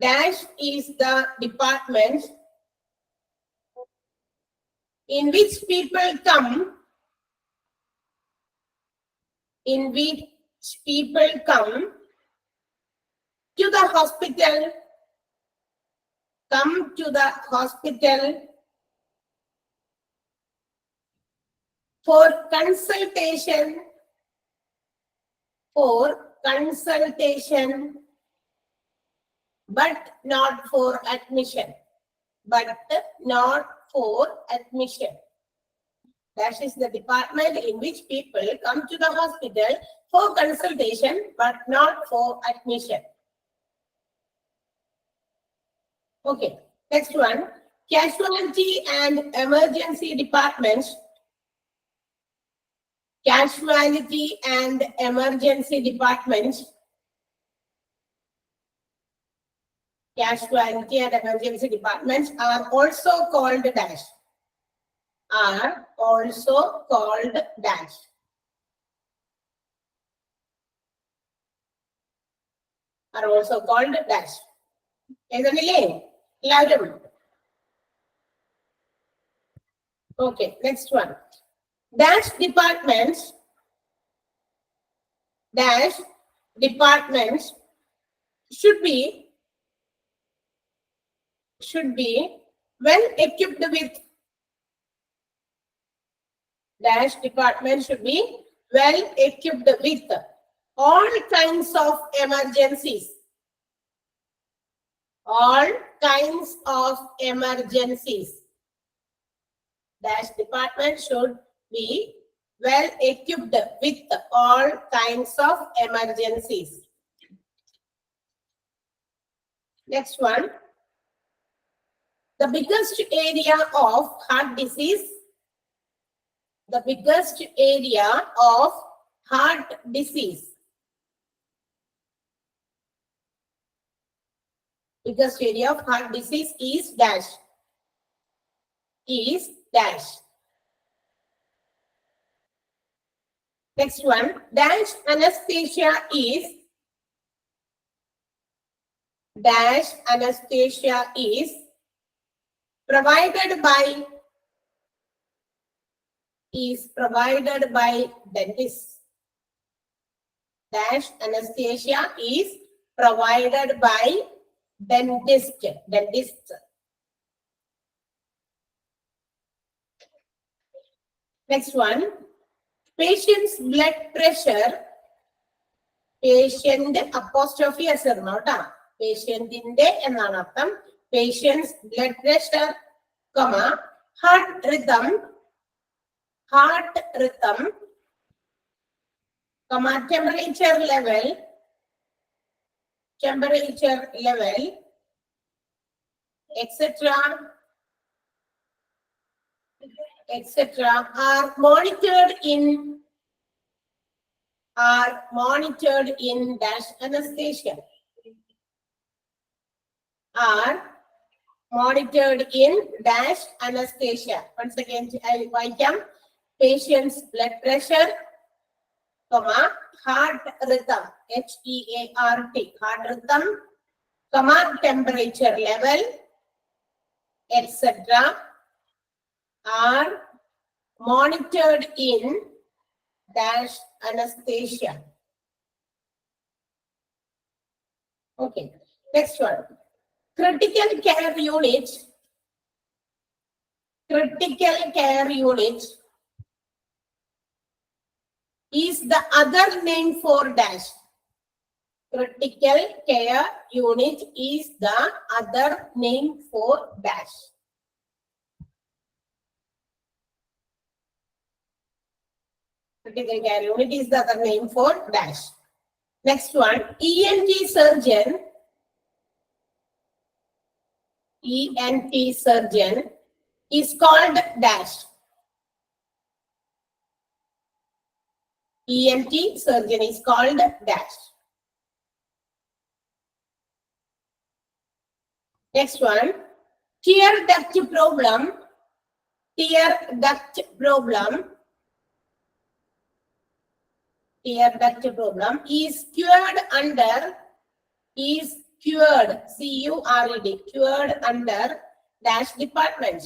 Dash is the department in which people come. In which people come to the hospital. Come to the hospital for consultation. For consultation, but not for admission. But not for admission. That is the department in which people come to the hospital for consultation, but not for admission. Okay, next one. Casualty and emergency departments. Casualty and emergency departments. Casualty and emergency departments are also called dash. Are also called dash. Are also called dash. Okay, next one. Dash departments. Dash departments should be well equipped with. Dash department should be well equipped with all kinds of emergencies. All kinds of emergencies. Dash department should be well equipped with all kinds of emergencies. Next one. The biggest area of heart disease. The biggest area of heart disease. Biggest area of heart disease is dash. Is dash. Next one. Dash anesthesia is. Dash anesthesia is provided by. Is provided by dentists. Dash anesthesia is provided by dentist. Dentist. Next one. Patient's blood pressure. Patient apostrophe as not. Patient in de enanattam. Patient's blood pressure, comma, heart rhythm. Heart rhythm, comma, temperature level, etc., are monitored in dash anesthesia. Are monitored in dash anesthesia. Once again, I will write patient's blood pressure, comma, heart rhythm, H-E-A-R-T, heart rhythm, comma, temperature level, etc. are monitored in dash anesthesia. Okay. Next one. Critical care unit. Critical care unit is the other name for dash. Critical care unit is the other name for dash. Critical care unit is the other name for dash. Next one, ENT surgeon. ENT surgeon is called dash. ENT surgeon is called dash. Next one, tear duct problem. Tear duct problem. Tear duct problem is cured under, is cured, C-U-R-E-D, cured under dash department.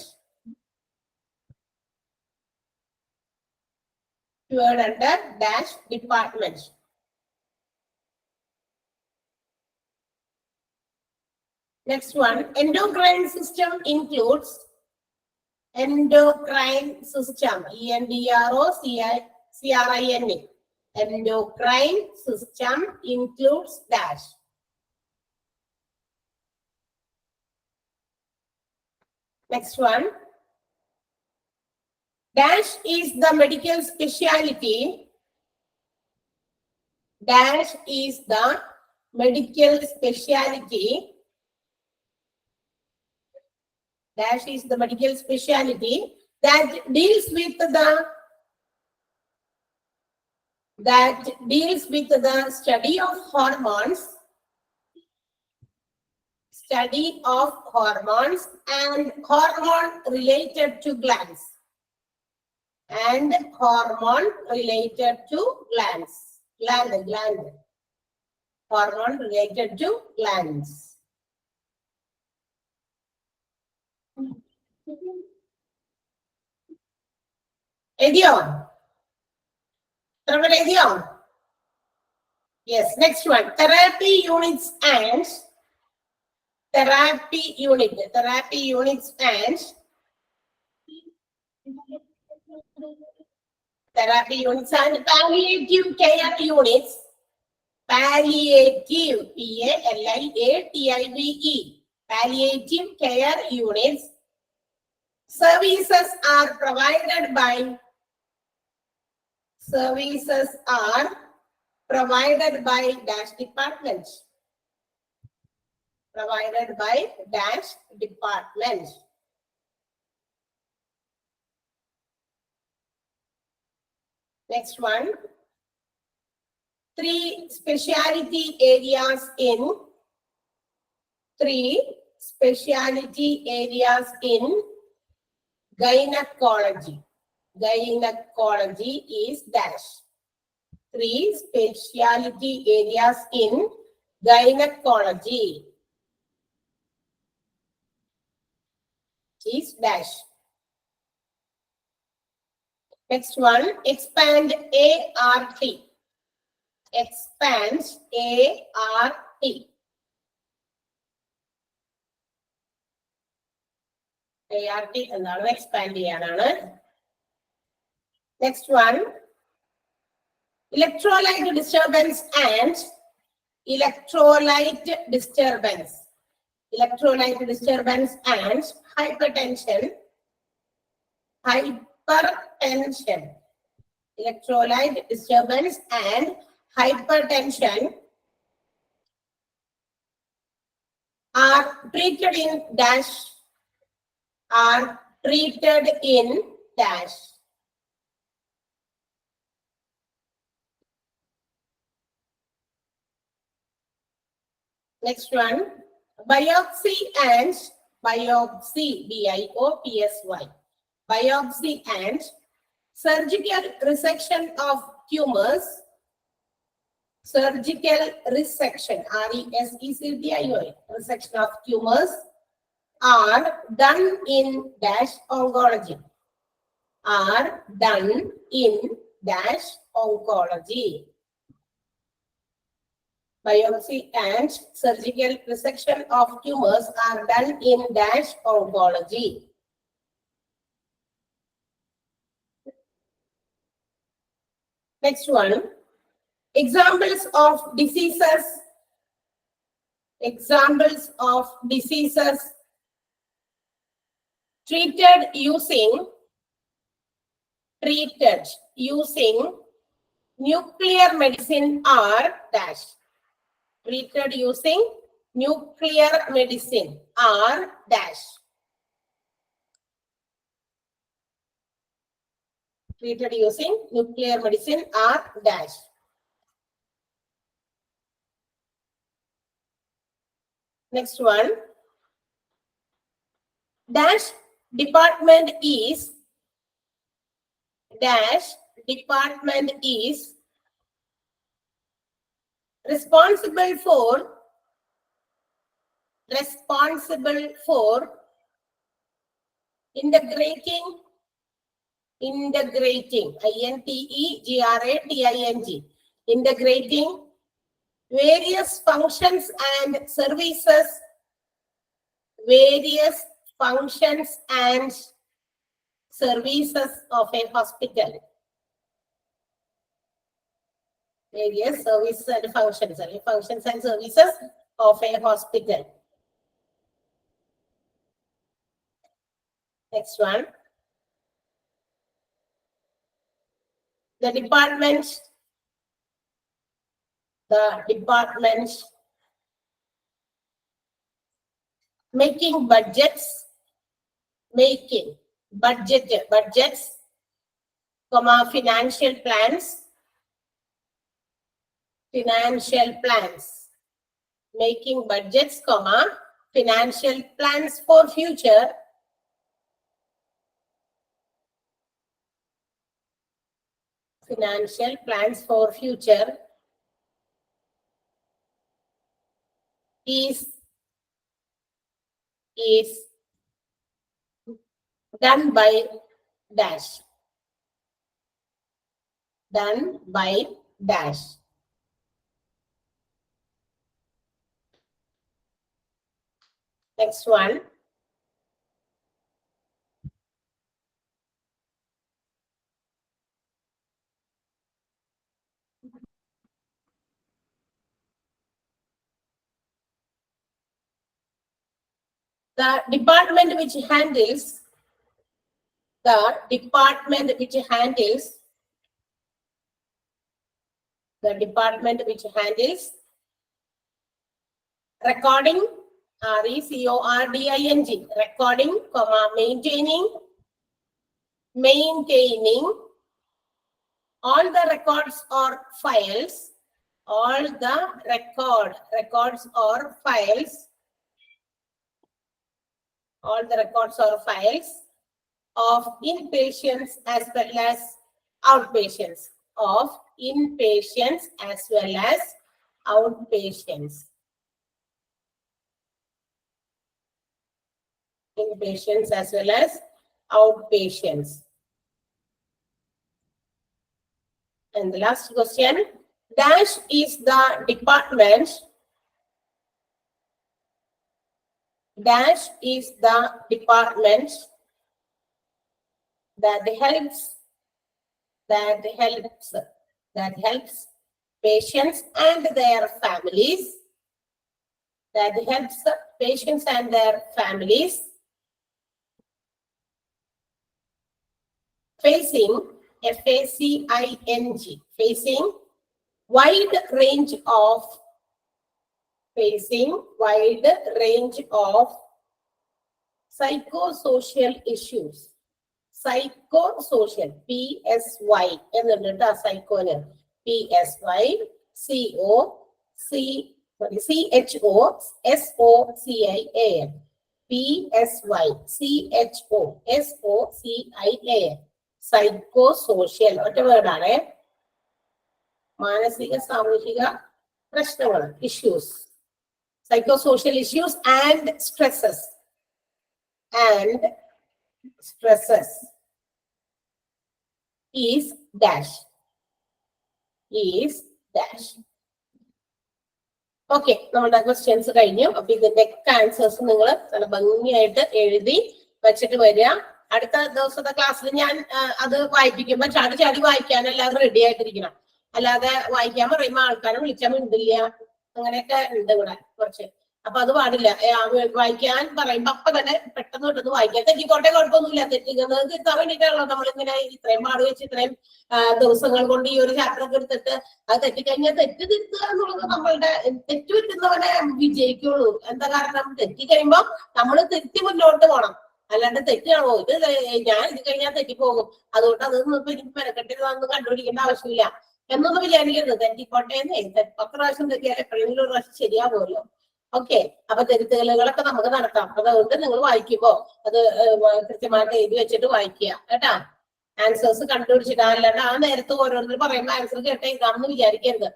Cured under dash department. Next one, endocrine system includes endocrine system, E-N-D-R-O-C-I-C-R-I-N-E. Endocrine system includes dash. Next one. Dash is the medical specialty. Dash is the medical specialty. Dash is the medical specialty that deals with the study of hormones, study of hormones and hormone related to glands. And hormone related to glands. Gland. Hormone related to glands. Edio. Yes, next one. Therapy units and therapy units and therapy units and palliative care units. Palliative, P-A-L-I-A-T-I-V-E. Palliative care units. Services are provided by dash department. Provided by dash department. Next one. 3 specialty areas in gynecology. Gynecology is dash. 3 specialty areas in gynecology is dash. Next one, expand ART. Expand ART. ART എന്താണ് expand ചെയ്യാനാണ്. Next one, electrolyte disturbance and electrolyte disturbance and hypertension. Electrolyte disturbance and hypertension are treated in dash. Next one, biopsy, B-I-O-P-S-Y. Biopsy and surgical resection of tumors. Surgical resection, R-E-S-E-C-T-I-O-N, resection of tumors are done in dash oncology. Are done in dash oncology. biopsy and surgical resection of tumors are done in dash oncology. Next one, examples of diseases. Examples of diseases treated using nuclear medicine are dash. Treated using nuclear medicine are dash. Treated using nuclear medicine are dash. Next one, dash department is responsible for integrating, integrating, integrating various functions and services, of a hospital. Various services and functions and services of a hospital. Next one. The department making budgets, comma, financial plans, making budgets, comma, financial plans for future, is done by dash. Next one. The department which handles recording, recording, recording, comma, maintaining all the records or files, records or files of inpatients as well as outpatients, And the last question, dash is the department that helps patients and their families, facing facing wide range of psychosocial issues. Psychosocial, PSY എന്നുണ്ട് psycho PSY CHOSOCIAL PSY CHOSOCIAL psychosocial ഒറ്റ വേർഡാണ്. മാനസിക സാമൂഹിക പ്രശ്നങ്ങൾ, issues, psychosocial issues and stresses is dash. Okay, നമ്മുടെ questions കഴിഞ്ഞു. അപ്പൊ ഇതിന്റെ ആൻസേഴ്സ് നിങ്ങൾ നല്ല ഭംഗിയായിട്ട് എഴുതി വെച്ചിട്ട് വരിക. അടുത്ത ദിവസത്തെ ക്ലാസ്സിൽ ഞാൻ അത് വായിപ്പിക്കുമ്പോ ചാടി ചാടി വായിക്കാൻ എല്ലാവരും റെഡി ആയിട്ടിരിക്കണം. അല്ലാതെ വായിക്കാൻ പറയുമ്പോ ആൾക്കാരെ വിളിച്ചാൽ മിണ്ടില്ല, അങ്ങനെയൊക്കെ ഉണ്ട് ഇവിടെ കുറച്ച്. അപ്പൊ അത് പാടില്ല. വായിക്കാൻ പറയുമ്പോ അപ്പൊ തന്നെ പെട്ടെന്ന് പെട്ടെന്ന് വായിക്കാൻ. തെറ്റിക്കോട്ടെ, കുഴപ്പമൊന്നുമില്ല. തെറ്റിക്കുന്നത് തിരുത്താൻ വേണ്ടിയിട്ടാണല്ലോ നമ്മളിങ്ങനെ ഇത്രയും പാട് വെച്ച് ഇത്രയും ദിവസങ്ങൾ കൊണ്ട് ഈ ഒരു ചാപ്റ്റർ ഒക്കെ എടുത്തിട്ട് അത് തെറ്റിക്കഴിഞ്ഞാൽ തെറ്റ് തിരുത്തുക എന്നുള്ളത് നമ്മളുടെ തെറ്റ് പറ്റുന്നവനെ വിജയിക്കുള്ളൂ. എന്താ കാരണം, തെറ്റിക്കഴിയുമ്പോ നമ്മൾ തിരുത്തി മുന്നോട്ട് പോകണം. അല്ലാണ്ട് തെറ്റാണോ ഇത്, ഞാൻ ഇത് കഴിഞ്ഞാൽ തെറ്റിപ്പോകും, അതുകൊണ്ട് അതൊന്നും ഇപ്പൊ എനിക്ക് മെനക്കെട്ടിരുന്നൊന്നും കണ്ടുപിടിക്കേണ്ട ആവശ്യമില്ല എന്നൊന്നും വിചാരിക്കരുത്. തെറ്റിക്കോട്ടേന്നേ, 10 പ്രാവശ്യം തെറ്റിയാൽ എപ്പോഴെങ്കിലും ഒരു പ്രാവശ്യം ശരിയാവുമല്ലോ. ഓക്കെ, അപ്പൊ തിരുത്തലുകളൊക്കെ നമുക്ക് നടത്താം. അതുകൊണ്ട് നിങ്ങൾ വായിക്കുമ്പോ അത് കൃത്യമായിട്ട് എഴുതി വെച്ചിട്ട് വായിക്കുക കേട്ടാ. ആൻസേഴ്സ് കണ്ടുപിടിച്ചിട്ട്, അല്ലാണ്ട് ആ നേരത്ത് ഓരോരുത്തർ പറയുമ്പോ ആൻസർ കേട്ട് എഴുതാമെന്ന് വിചാരിക്കരുത്.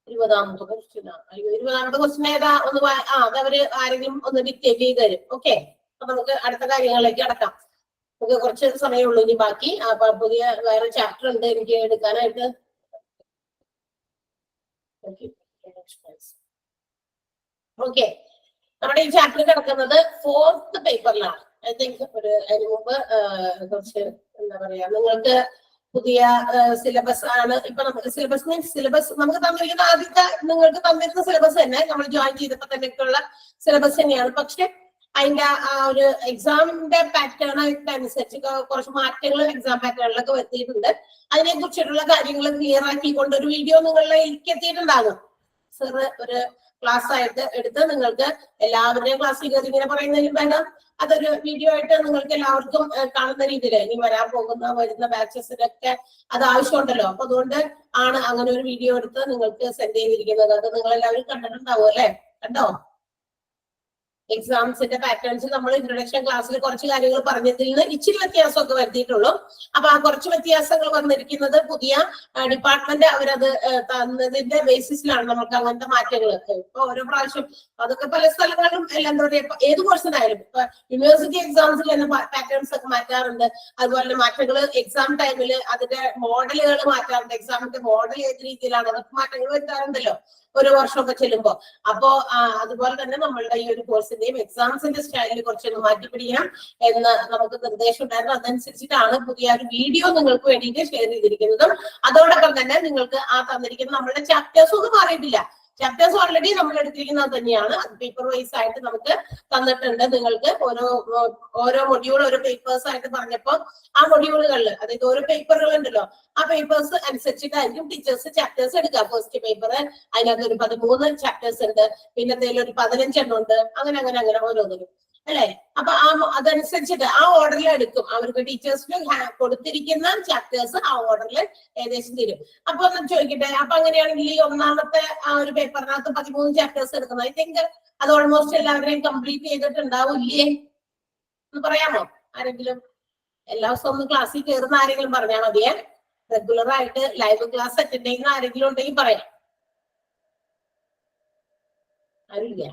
20ാമത്തെ ക്വസ്റ്റ്യൻ, 20ാമത്തെ ക്വസ്റ്റ്യൻ ഏതാ ഒന്ന് അതവര് ആരെങ്കിലും ഒന്ന് ഡിക്റ്റേറ്റ് ചെയ്ത് തരും. ഓക്കെ, അപ്പൊ നമുക്ക് അടുത്ത കാര്യങ്ങളിലേക്ക് കടക്കാം. നമുക്ക് കുറച്ച് സമയമുള്ളൂ ഇനി ബാക്കി. അപ്പൊ പുതിയ വേറെ ചാപ്റ്റർ ഉണ്ട് എനിക്ക് എടുക്കാനായിട്ട്. ഓക്കെ, നമ്മുടെ ഈ ചാപ്റ്റർ കിടക്കുന്നത് 4th പേപ്പറിലാണ്. ഐ തിങ്ക് അതിന് മുമ്പ് കുറച്ച് എന്താ പറയാ, നിങ്ങൾക്ക് പുതിയ സിലബസ് ആണ്. ഇപ്പൊ നമുക്ക് സിലബസ് നമുക്ക് തന്നിരിക്കുന്ന ആദ്യത്തെ നിങ്ങൾക്ക് തന്നിരുന്ന സിലബസ് തന്നെ, നമ്മൾ ജോയിൻ ചെയ്തപ്പോ തന്നെയൊക്കെയുള്ള സിലബസ് തന്നെയാണ്. പക്ഷെ അതിന്റെ ആ ഒരു എക്സാമിന്റെ പാറ്റേൺ അനുസരിച്ച് കുറച്ച് മാറ്റങ്ങൾ എക്സാം പാറ്റേണിലൊക്കെ വരുത്തിയിട്ടുണ്ട്. അതിനെ കുറിച്ചിട്ടുള്ള കാര്യങ്ങൾ ക്ലിയർ ആക്കിക്കൊണ്ട് ഒരു വീഡിയോ നിങ്ങളിലേക്ക് എത്തിയിട്ടുണ്ടാകും. സർ ഒരു ക്ലാസ് ആയിട്ട് എടുത്ത് നിങ്ങൾക്ക് എല്ലാവരുടെയും ക്ലാസ്സിൽ കയറി ഇങ്ങനെ പറയുന്നതിന് വേണം അതൊരു വീഡിയോ ആയിട്ട് നിങ്ങൾക്ക് എല്ലാവർക്കും കാണുന്ന രീതിയിൽ ഇനി വരുന്ന ബാച്ചസിനൊക്കെ അത് ആവശ്യമുണ്ടല്ലോ. അപ്പൊ അതുകൊണ്ട് ആണ് അങ്ങനെ ഒരു വീഡിയോ എടുത്ത് നിങ്ങൾക്ക് സെൻഡ് ചെയ്തിരിക്കുന്നത്. അത് നിങ്ങൾ എല്ലാവരും കണ്ടിട്ടുണ്ടാവും അല്ലെ? കണ്ടോ? എക്സാംസിന്റെ പാറ്റേൺസ് നമ്മൾ ഇൻട്രൊഡക്ഷൻ ക്ലാസ്സിൽ കുറച്ച് കാര്യങ്ങൾ പറഞ്ഞതിൽ നിന്ന് ഇച്ചിരി വ്യത്യാസമൊക്കെ വരുത്തിയിട്ടുള്ളൂ. അപ്പൊ ആ കുറച്ച് വ്യത്യാസങ്ങൾ വന്നിരിക്കുന്നത് പുതിയ ഡിപ്പാർട്ട്മെന്റ് അവരത് തന്നതിന്റെ ബേസിസിലാണ് നമുക്ക് അങ്ങനത്തെ മാറ്റങ്ങൾ. ഇപ്പൊ ഓരോ പ്രാവശ്യം അതൊക്കെ പല സ്ഥലങ്ങളിലും എന്താ പറയുക, ഏത് കോഴ്സിനായാലും ഇപ്പൊ യൂണിവേഴ്സിറ്റി എക്സാംസിൽ തന്നെ പാറ്റേൺസ് ഒക്കെ മാറ്റാറുണ്ട്. അതുപോലെ മാറ്റങ്ങൾ എക്സാം ടൈമിൽ അതിന്റെ മോഡലുകൾ മാറ്റാറുണ്ട്. എക്സാമിന്റെ മോഡൽ ഏത് രീതിയിലാണ് അതൊക്കെ മാറ്റങ്ങൾ വരുത്താറുണ്ടല്ലോ ഓരോ വർഷമൊക്കെ ചെല്ലുമ്പോ. അപ്പോ അതുപോലെ തന്നെ നമ്മളുടെ ഈ ഒരു കോഴ്സിന്റെയും എക്സാംസിന്റെ സ്റ്റൈലിൽ കുറച്ചൊന്ന് മാറ്റിപ്പിടിക്കണം എന്ന് നമുക്ക് നിർദ്ദേശം ഉണ്ടായിരുന്നു. അതനുസരിച്ചിട്ടാണ് പുതിയ ഒരു വീഡിയോ നിങ്ങൾക്ക് വേണ്ടിയിട്ട് ഷെയർ ചെയ്തിരിക്കുന്നതും. അതോടൊപ്പം തന്നെ നിങ്ങൾക്ക് ആ തന്നിരിക്കുന്ന നമ്മളുടെ ചാപ്റ്റേഴ്സ് ഒന്നും മാറിയിട്ടില്ല. ചാപ്റ്റേഴ്സ് ഓൾറെഡി നമ്മൾ എടുത്തിരിക്കുന്നത് തന്നെയാണ്. അത് പേപ്പർ വൈസ് ആയിട്ട് നമുക്ക് തന്നിട്ടുണ്ട്. നിങ്ങൾക്ക് ഓരോ മൊഡ്യൂൾ ഓരോ പേപ്പേഴ്സ് ആയിട്ട് പറഞ്ഞപ്പോ ആ മൊഡ്യൂളുകളിൽ, അതായത് ഓരോ പേപ്പറുകൾ ഉണ്ടല്ലോ, ആ പേപ്പേഴ്സ് അനുസരിച്ചിട്ടായിരിക്കും ടീച്ചേഴ്സ് ചാപ്റ്റേഴ്സ് എടുക്കുക. ഫസ്റ്റ് പേപ്പർ അതിനകത്ത് ഒരു 13 ചാപ്റ്റേഴ്സ് ഉണ്ട്, പിന്നത്തേൽ ഒരു 15 എണ്ണം ഉണ്ട്, അങ്ങനെ ഓരോന്നിനും അല്ലെ. അപ്പൊ അതനുസരിച്ചിട്ട് ആ ഓർഡറിൽ എടുക്കും. അവർക്ക് ടീച്ചേഴ്സിന് കൊടുത്തിരിക്കുന്ന ചാപ്റ്റേഴ്സ് ആ ഓർഡറിൽ ഏകദേശം തീരും. അപ്പൊ ഒന്ന് ചോദിക്കട്ടെ, അപ്പൊ അങ്ങനെയാണെങ്കിൽ ഈ ഒന്നാമത്തെ ആ ഒരു പേപ്പറിനകത്ത് 13 ചാപ്റ്റേഴ്സ് എടുക്കുന്നത്, ഐ തിങ്ക് അത് ഓൾമോസ്റ്റ് എല്ലാവരെയും കംപ്ലീറ്റ് ചെയ്തിട്ടുണ്ടാവില്ലേ എന്ന് പറയാമോ ആരെങ്കിലും? എല്ലാ ദിവസവും ഒന്ന് ക്ലാസ്സിൽ കയറുന്ന ആരെങ്കിലും പറഞ്ഞാൽ മതിയെ. റെഗുലർ ആയിട്ട് ലൈവ് ക്ലാസ് അറ്റൻഡ് ചെയ്യുന്ന ആരെങ്കിലും ഉണ്ടെങ്കിൽ പറയാം. ആരില്ല?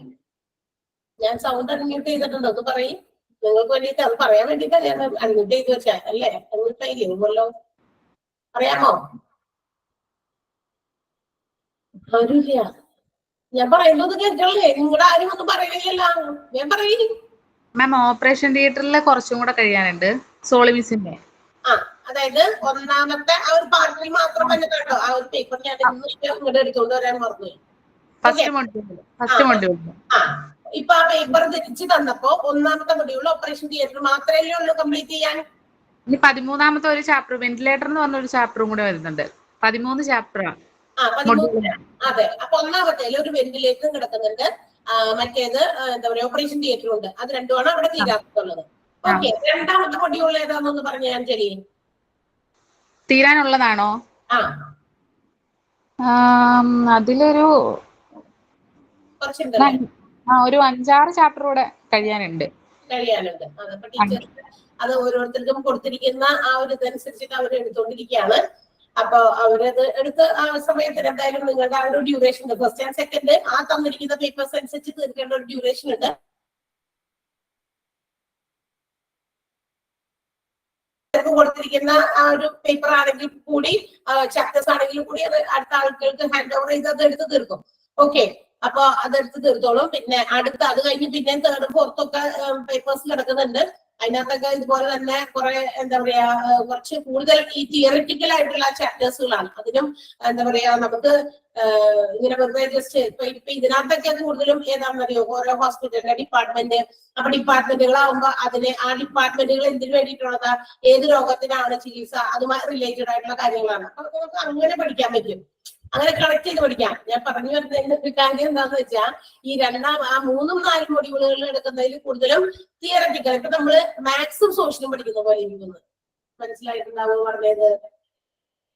ഞാൻ സൗണ്ട് അൺമ്യൂട്ട് ചെയ്തിട്ടുണ്ട്, ഒന്ന് പറയും. നിങ്ങൾക്ക് വേണ്ടിയിട്ട് അത് പറയാൻ വേണ്ടിയിട്ടാ ഞാൻ അൺമ്യൂട്ട് ചെയ്ത് വെച്ചാൽ അല്ലേ? അൺമ്യൂട്ട് ആയില്ലോ, പറയാമോ? ആരുമില്ല. ഞാൻ പറയുന്നത് കേൾക്കണല്ലേ? നിങ്ങളുടെ ആരും ഒന്നും പറയുന്നില്ലല്ലോ. ഞാൻ പറയും മാം. ഓപ്പറേഷൻ തിയേറ്ററിൽ കുറച്ചും കൂടെ കഴിയാനുണ്ട് സോളിമിസിന്റെ. അതായത് ഒന്നാമത്തെ ആ ഒരു പാർട്ടിൽ മാത്രം തന്നെ കേട്ടോ ആ ഒരു പേപ്പർ ഞാൻ ഇങ്ങോട്ട് എടുത്തുകൊണ്ട് വരാൻ മറന്നു. ഇപ്പൊ ആ പേപ്പർ തിരിച്ചു തന്നപ്പോ ഒന്നാമത്തെ മൊഡ്യൂൾ ഓപ്പറേഷൻ തിയേറ്റർ മാത്രമേ ഉള്ളൂ കംപ്ലീറ്റ് ചെയ്യാൻ. ഇനി 13ാമത്തെ ഒരു ചാപ്റ്റർ വെന്റിലേറ്റർ എന്ന് പറഞ്ഞ ഒരു ചാപ്റ്ററും കൂടെ വരുന്നുണ്ട്. 13 ചാപ്റ്ററാണ്. 13. അതെ, അപ്പൊ ഒന്നാമത്തേല് ഒരു വെന്റിലേറ്ററും കിടക്കുന്നുണ്ട്, മറ്റേത് എന്താ പറയാ ഓപ്പറേഷൻ തിയേറ്ററും ഉണ്ട്. അത് രണ്ടുമാണ് അവിടെ തീരാത്തുള്ളത്. ഓക്കെ, രണ്ടാമത്തെ മൊഡ്യൂൾ ഏതാണെന്ന് പറഞ്ഞ അഞ്ജലി? തീരാനുള്ളതാണോ? അതിലൊരു ഒരു 5-6 ചാപ്റ്റർ കൂടെ കഴിയാനുണ്ട്. അപ്പൊ ടീച്ചർ അത് ഓരോരുത്തർക്കും കൊടുത്തിരിക്കുന്ന ആ ഒരു ഇതനുസരിച്ചിട്ട് അവർ എടുത്തുകൊണ്ടിരിക്കുകയാണ്. അപ്പൊ അവരത് എടുത്ത് ആ സമയത്തിന് എന്തായാലും നിങ്ങളുടെ ആ ഒരു ഡ്യൂറേഷൻ ഉണ്ട്. ഫസ്റ്റ് ആൻഡ് സെക്കൻഡ് ആ തന്നിരിക്കുന്ന പേപ്പേഴ്സ് അനുസരിച്ച് തീർക്കേണ്ട ഒരു ഡ്യൂറേഷൻ ഉണ്ട്. കൊടുത്തിരിക്കുന്ന ആ ഒരു പേപ്പർ ആണെങ്കിൽ കൂടി ചാപ്റ്റേഴ്സ് ആണെങ്കിലും കൂടി അത് അടുത്ത ആളുകൾക്ക് ഹാൻഡ് ഓവർ ചെയ്ത് അത് എടുത്ത് തീർക്കും. ഓക്കെ, അപ്പൊ അതെടുത്ത് തീർത്തോളും. പിന്നെ അടുത്ത അത് കഴിഞ്ഞ് പിന്നെ തേർഡ് ഫോർത്തും ഒക്കെ പേപ്പേഴ്സ് കിടക്കുന്നുണ്ട്. അതിനകത്തൊക്കെ ഇതുപോലെ തന്നെ കുറെ എന്താ പറയാ കുറച്ച് കൂടുതൽ ഈ തിയറിറ്റിക്കൽ ആയിട്ടുള്ള ചാപ്റ്റേഴ്സുകളാണ്. അതിനും എന്താ പറയാ നമുക്ക് ഇങ്ങനെ വെറുതെ ജസ്റ്റ് ഇപ്പൊ ഇതിനകത്തൊക്കെ കൂടുതലും ഏതാണെന്നറിയോ, ഓരോ ഹോസ്പിറ്റലിന്റെ ഡിപ്പാർട്ട്മെന്റ്, അപ്പൊ ഡിപ്പാർട്ട്മെന്റുകളാവുമ്പോ ആ ഡിപ്പാർട്ട്മെന്റുകൾ എന്തിനു വേണ്ടിയിട്ടുള്ളതാ, ഏത് രോഗത്തിനാണ് ചികിത്സ, അതുമായി റിലേറ്റഡ് ആയിട്ടുള്ള കാര്യങ്ങളാണ്. അപ്പൊ നമുക്ക് അങ്ങനെ പഠിക്കാൻ പറ്റും, അങ്ങനെ കളക്ട് ചെയ്ത് പഠിക്കാം. ഞാൻ പറഞ്ഞു വരുന്നതിന്റെ ഒരു കാര്യം എന്താന്ന് വെച്ചാൽ ഈ 3ഉം 4ഉം മൊഡ്യൂളുകളിൽ എടുക്കുന്നതിൽ കൂടുതലും തിയററ്റിക്കൽ. ഇപ്പൊ നമ്മള് മാത്സും സോഷ്യലും പഠിക്കുന്ന പോലെ ഇരിക്കുന്നത്. മനസ്സിലായിട്ടുണ്ടാവുക പറഞ്ഞത്?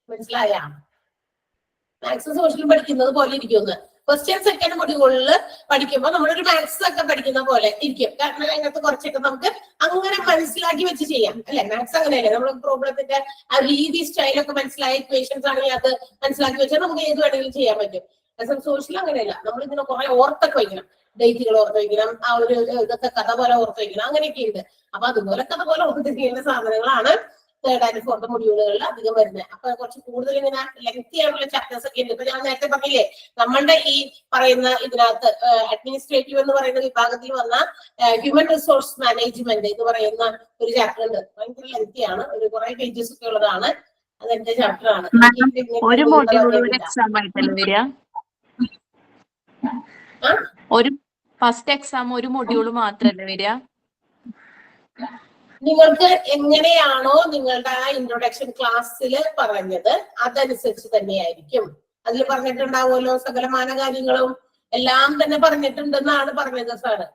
മനസ്സിലായ? മാത്സും സോഷ്യലും പഠിക്കുന്നത് പോലെ ഇരിക്കുന്നു. ഫസ്റ്റ് ആൻഡ് സെക്കൻഡ് മൊഡ്യൂളിൽ പഠിക്കുമ്പോൾ നമ്മളൊരു മാത്സ് ഒക്കെ പഠിക്കുന്ന പോലെ ഇരിക്കും. കാരണം അതിനകത്ത് കുറച്ചൊക്കെ നമുക്ക് അങ്ങനെ മനസ്സിലാക്കി വെച്ച് ചെയ്യാം അല്ലെ. മാത്സ് അങ്ങനെയല്ലേ, നമ്മൾ പ്രോബ്ലത്തിന്റെ ആ രീതി സ്റ്റൈലൊക്കെ മനസ്സിലായ ഇക്വേഷൻസ് ആണെങ്കിൽ അത് മനസ്സിലാക്കി വെച്ചാൽ നമുക്ക് ഏത് വേണമെങ്കിലും ചെയ്യാൻ പറ്റും. സോഷ്യൽ അങ്ങനെയല്ല, നമ്മൾ ഇതിനെ കുറെ ഓർത്തൊക്കെ വയ്ക്കണം, ഡേറ്റുകൾ ഓർത്ത് വയ്ക്കണം, ആ ഒരു ഇതൊക്കെ കഥ പോലെ ഓർത്ത് വയ്ക്കണം, അങ്ങനെയൊക്കെ ഉണ്ട്. അപ്പൊ അതുപോലെ കഥ പോലെ ഓർത്ത് ചെയ്യേണ്ട സാധനങ്ങളാണ് തേർഡ് ആൻഡ് ഫോർത്ത് മൊഡ്യൂളുകളിൽ അധികം വരുന്നത്. അപ്പൊ കുറച്ച് കൂടുതൽ ഇങ്ങനെ ലെങ്തി ആയിട്ടുള്ള ചാപ്റ്റേഴ്സ് ഒക്കെ ഉണ്ട്. ഇപ്പൊ ഞാൻ നേരത്തെ പറഞ്ഞില്ലേ, നമ്മളുടെ ഈ പറയുന്ന ഇതിനകത്ത് അഡ്മിനിസ്ട്രേറ്റീവ് എന്ന് പറയുന്ന വിഭാഗത്തിൽ വന്ന ഹ്യൂമൻ റിസോഴ്സ് മാനേജ്മെന്റ് എന്ന് പറയുന്ന ഒരു ചാപ്റ്റർ ഉണ്ട്. ഭയങ്കര ലെങ്തി ആണ്, ഒരു കുറെ പേജസ് ഒക്കെ ഉള്ളതാണ്. അതെന്റെ ചാപ്റ്റർ ആണ്. ഒരു മൊഡ്യൂൾ എക്സാം ആയിട്ടല്ലേ വരിക? ഒരു ഫസ്റ്റ് എക്സാം ഒരു മൊഡ്യൂൾ മാത്രല്ലേ വരിക? നിങ്ങൾക്ക് എങ്ങനെയാണോ നിങ്ങളുടെ ആ ഇൻട്രൊഡക്ഷൻ ക്ലാസ്സിൽ പറഞ്ഞത് അതനുസരിച്ച് തന്നെയായിരിക്കും. അതിൽ പറഞ്ഞിട്ടുണ്ടാവുമല്ലോ സകലമാന കാര്യങ്ങളും എല്ലാം തന്നെ പറഞ്ഞിട്ടുണ്ടെന്നാണ് പറഞ്ഞത് സാറ്.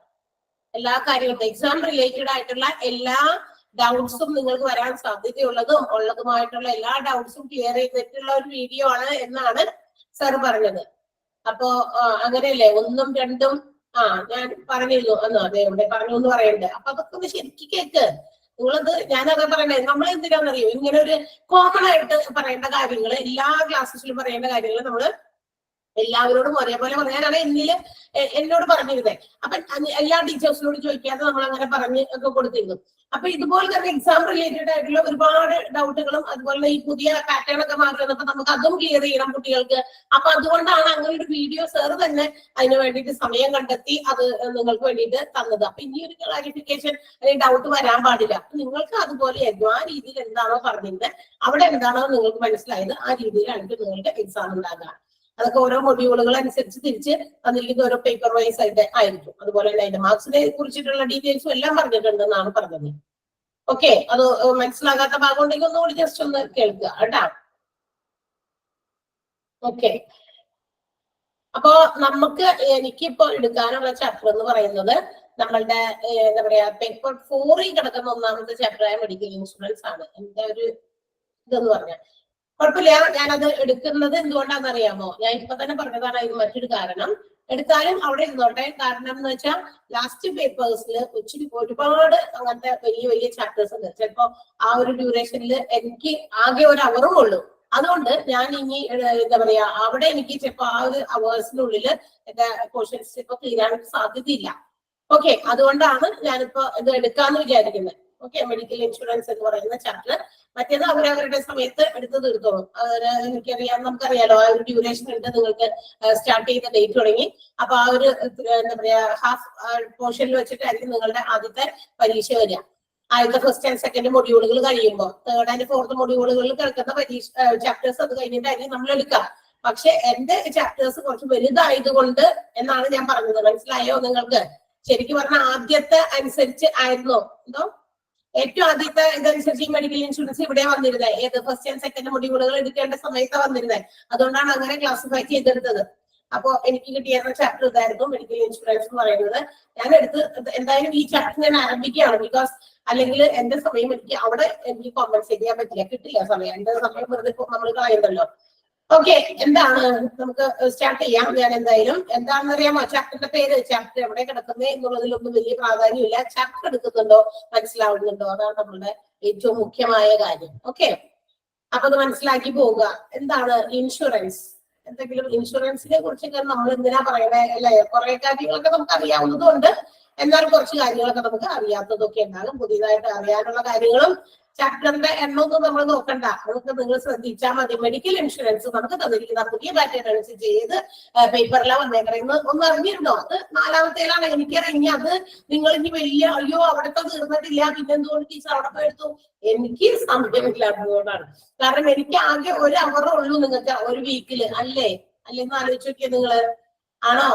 എല്ലാ കാര്യങ്ങളും എക്സാം റിലേറ്റഡ് ആയിട്ടുള്ള എല്ലാ ഡൗട്ട്സും നിങ്ങൾക്ക് വരാൻ ഉള്ളതുമായിട്ടുള്ള എല്ലാ ഡൗട്ട്സും ക്ലിയർ ചെയ്തിട്ടുള്ള ഒരു വീഡിയോ ആണ് എന്നാണ് സാർ പറഞ്ഞത്. അപ്പോ അങ്ങനെയല്ലേ 1ഉം 2ഉം ഞാൻ പറഞ്ഞിരുന്നു എന്ന്, അതെ ഇവിടെ പറഞ്ഞു എന്ന് പറയണ്ടേ. അപ്പൊ അതൊക്കെ ഒന്ന് ശരിക്കും കേക്ക്. നിങ്ങളത് ഞാനതാ പറയണ്ടേ, നമ്മൾ എന്തിനാണെന്നറിയോ ഇങ്ങനെ ഒരു കോമൺ ആയിട്ട് പറയേണ്ട കാര്യങ്ങൾ, എല്ലാ ക്ലാസ്സിലും പറയേണ്ട കാര്യങ്ങൾ നമ്മള് എല്ലാവരോടും ഒരേപോലെ പറയാനാണ് എന്നോട് പറഞ്ഞിരുന്നത്. അപ്പൊ എല്ലാ ടീച്ചേഴ്സിനോട് ചോദിക്കാതെ നമ്മൾ അങ്ങനെ പറഞ്ഞ് ഒക്കെ കൊടുത്തിരുന്നു. അപ്പൊ ഇതുപോലെ തന്നെ എക്സാം റിലേറ്റഡ് ആയിട്ടുള്ള ഒരുപാട് ഡൗട്ടുകളും അതുപോലെ ഈ പുതിയ പാറ്റേൺ ഒക്കെ മാറി വന്നപ്പോ നമുക്ക് അതും ക്ലിയർ ചെയ്യണം കുട്ടികൾക്ക്. അപ്പൊ അതുകൊണ്ടാണ് അങ്ങനെ ഒരു വീഡിയോ സാർ തന്നെ അതിന് വേണ്ടിയിട്ട് സമയം കണ്ടെത്തി അത് നിങ്ങൾക്ക് വേണ്ടിയിട്ട് തന്നത്. അപ്പൊ ഇനി ഒരു ക്ലാരിഫിക്കേഷൻ അല്ലെങ്കിൽ ഡൗട്ട് വരാൻ പാടില്ല. നിങ്ങൾക്ക് അതുപോലെ ആ രീതിയിൽ എന്താണോ പറഞ്ഞിരുന്നത്, അവിടെ എന്താണോ നിങ്ങൾക്ക് മനസ്സിലായത് ആ രീതിയിലായിട്ട് നിങ്ങൾക്ക് എക്സാം ഉണ്ടാകുക. അതൊക്കെ ഓരോ മൊഡ്യൂളുകൾ അനുസരിച്ച് തിരിച്ച് തന്നിരിക്കുന്ന ഓരോ പേപ്പർ വൈസ് ആയിട്ട് ആയിരിക്കും. അതുപോലെ തന്നെ അതിന്റെ മാർക്സിനെ കുറിച്ചിട്ടുള്ള ഡീറ്റെയിൽസും എല്ലാം പറഞ്ഞിട്ടുണ്ടെന്നാണ് പറഞ്ഞത്. ഓക്കെ, അത് മനസ്സിലാകാത്ത ഭാഗം ഉണ്ടെങ്കിൽ ഒന്നുകൂടി ജസ്റ്റ് ഒന്ന് കേൾക്കുക കേട്ടാ. ഓക്കെ, അപ്പോ എനിക്കിപ്പോ എടുക്കാനുള്ള ചാപ്റ്റർ എന്ന് പറയുന്നത് നമ്മളുടെ എന്താ പറയാ പേപ്പർ 4ൽ കിടക്കുന്ന 1ാമത്തെ ചാപ്റ്ററായ മെഡിക്കൽ ഇൻഷുറൻസ് ആണ്. എന്റെ ഒരു ഇതെന്ന് പറഞ്ഞാൽ കുഴപ്പമില്ല. ഞാനത് എടുക്കുന്നത് എന്തുകൊണ്ടാണെന്ന് അറിയാമോ? ഞാൻ ഇപ്പൊ തന്നെ പറഞ്ഞതാണ് ഇത് മറ്റൊരു കാരണം. എടുത്താലും അവിടെ ഇരുന്നോട്ടെ. കാരണം എന്ന് വെച്ചാൽ ലാസ്റ്റ് പേപ്പേഴ്സിൽ ഒരുപാട് അങ്ങനത്തെ വലിയ ചാപ്റ്റേഴ്സ് ഉണ്ട്. ചിലപ്പോ ആ ഒരു ഡ്യൂറേഷനിൽ എനിക്ക് ആകെ ഒരു അവറും ഉള്ളൂ. അതുകൊണ്ട് ഞാൻ ഇനി എന്താ പറയാ അവിടെ എനിക്ക് ചിലപ്പോ ആ ഒരു അവേഴ്സിനുള്ളിൽ എന്റെ ക്വസ്റ്റ്യൻസ് ചിലപ്പോ തീരാൻ സാധ്യതയില്ല. ഓക്കെ, അതുകൊണ്ടാണ് ഞാനിപ്പോ ഇത് എടുക്കാന്ന് വിചാരിക്കുന്നത്. ഓക്കെ, മെഡിക്കൽ ഇൻഷുറൻസ് എന്ന് പറയുന്ന ചാപ്റ്റർ മറ്റേത് അവരവരുടെ സമയത്ത് എടുത്ത് തീർത്തോളും. നമുക്കറിയാലോ ആ ഒരു ഡ്യൂറേഷൻ ഉണ്ട്. നിങ്ങൾക്ക് സ്റ്റാർട്ട് ചെയ്ത ഡേറ്റ് തുടങ്ങി. അപ്പൊ ആ ഒരു എന്താ പറയാ ഹാഫ് പോർഷനിൽ വെച്ചിട്ടായിരിക്കും നിങ്ങളുടെ ആദ്യത്തെ പരീക്ഷ വരിക. ആദ്യത്തെ ഫസ്റ്റ് ആൻഡ് സെക്കൻഡ് മൊഡ്യൂളുകൾ കഴിയുമ്പോൾ തേർഡ് ആൻഡ് ഫോർത്ത് മൊഡ്യൂളുകളിൽ കിടക്കുന്ന ചാപ്റ്റേഴ്സ് അത് കഴിഞ്ഞിട്ടായിരിക്കും നമ്മൾ എടുക്കുക. പക്ഷെ എന്റെ ചാപ്റ്റേഴ്സ് കുറച്ച് വലുതായതുകൊണ്ട് എന്നാണ് ഞാൻ പറഞ്ഞത്. മനസ്സിലായോ നിങ്ങൾക്ക്? ശരിക്കും പറഞ്ഞാൽ ആദ്യത്തെ അനുസരിച്ച് ആയിരുന്നോ എന്തോ ഏറ്റവും ആദ്യത്തെ ഇതനുസരിച്ച് ഈ മെഡിക്കൽ ഇൻഷുറൻസ് ഇവിടെ വന്നിരുന്നത് ഏത് ഫസ്റ്റ് ആൻഡ് സെക്കൻഡ് മൊഡ്യൂളുകൾ എടുക്കേണ്ട സമയത്ത് വന്നിരുന്നത്. അതുകൊണ്ടാണ് അങ്ങനെ ക്ലാസിഫൈ ചെയ്തെടുത്തത്. അപ്പോ എനിക്ക് കിട്ടിയ ചാപ്റ്റർ ഇതായിരുന്നു മെഡിക്കൽ ഇൻഷുറൻസ് എന്ന് പറയുന്നത്. ഞാൻ എന്തായാലും ഈ ചാപ്റ്റർ ഞാൻ ആരംഭിക്കുകയാണ്. ബിക്കോസ് അല്ലെങ്കിൽ എന്റെ സമയം അവിടെ എനിക്ക് കോമ്പൻസേറ്റ് ചെയ്യാൻ പറ്റില്ല, കിട്ടില്ല സമയം. എന്റെ സമയം വെറുതെ നമ്മൾ കളയുന്നല്ലോ. ഓക്കെ, എന്താണ് നമുക്ക് സ്റ്റാർട്ട് ചെയ്യാം. ഞാൻ എന്തായാലും എന്താണെന്ന് അറിയാമോ ചാപ്റ്ററിന്റെ പേര്, ചാപ്റ്റർ എവിടെ കിടക്കുന്നത് എന്നുള്ളതിലൊന്നും വലിയ പ്രാധാന്യമില്ല. ചാപ്റ്റർ എടുക്കുന്നുണ്ടോ, മനസ്സിലാവുന്നുണ്ടോ, അതാണ് നമ്മളുടെ ഏറ്റവും മുഖ്യമായ കാര്യം. ഓക്കെ, അപ്പൊ അത് മനസ്സിലാക്കി പോവുക. എന്താണ് ഇൻഷുറൻസ്? എന്തെങ്കിലും ഇൻഷുറൻസിനെ കുറിച്ചൊക്കെ നമ്മൾ എന്തിനാ പറയണേ അല്ലെ? കുറെ കാര്യങ്ങളൊക്കെ നമുക്ക് അറിയാവുന്നതുകൊണ്ട് എന്നാലും കുറച്ച് കാര്യങ്ങളൊക്കെ നമുക്ക് അറിയാത്തതൊക്കെ ഉണ്ടാകും. പുതിയതായിട്ട് അറിയാനുള്ള കാര്യങ്ങളും ചാപ്റ്ററിന്റെ എണ്ണമൊന്നും നമ്മൾ നോക്കണ്ട, അതൊക്കെ നിങ്ങൾ ശ്രദ്ധിച്ചാൽ മതി. മെഡിക്കൽ ഇൻഷുറൻസ് നമുക്ക് തന്നിരിക്കുന്ന പുതിയ പാറ്റേൺ അനുസരിച്ച് ഏത് പേപ്പറിലാണ് വന്നേക്കണെന്ന് ഒന്ന് അറിഞ്ഞിരുന്നോ? അത് 4ാമത്തേലാണ് എനിക്കറിയാം. ഇനി അത് നിങ്ങൾ ഇനി വലിയ അയ്യോ അവിടത്തെ തീർന്നിട്ടില്ല പിന്നെന്തുകൊണ്ട് ടീച്ചർ അവിടെ പോയെടുത്തു, എനിക്ക് സമയമില്ലാത്തതുകൊണ്ടാണ്. കാരണം എനിക്ക് ആകെ 1 hour ഉള്ളൂ നിങ്ങൾക്ക് ഒരു വീക്കില്, അല്ലെന്ന് ആലോചിച്ച് നോക്കിയാൽ നിങ്ങള് ആണോ?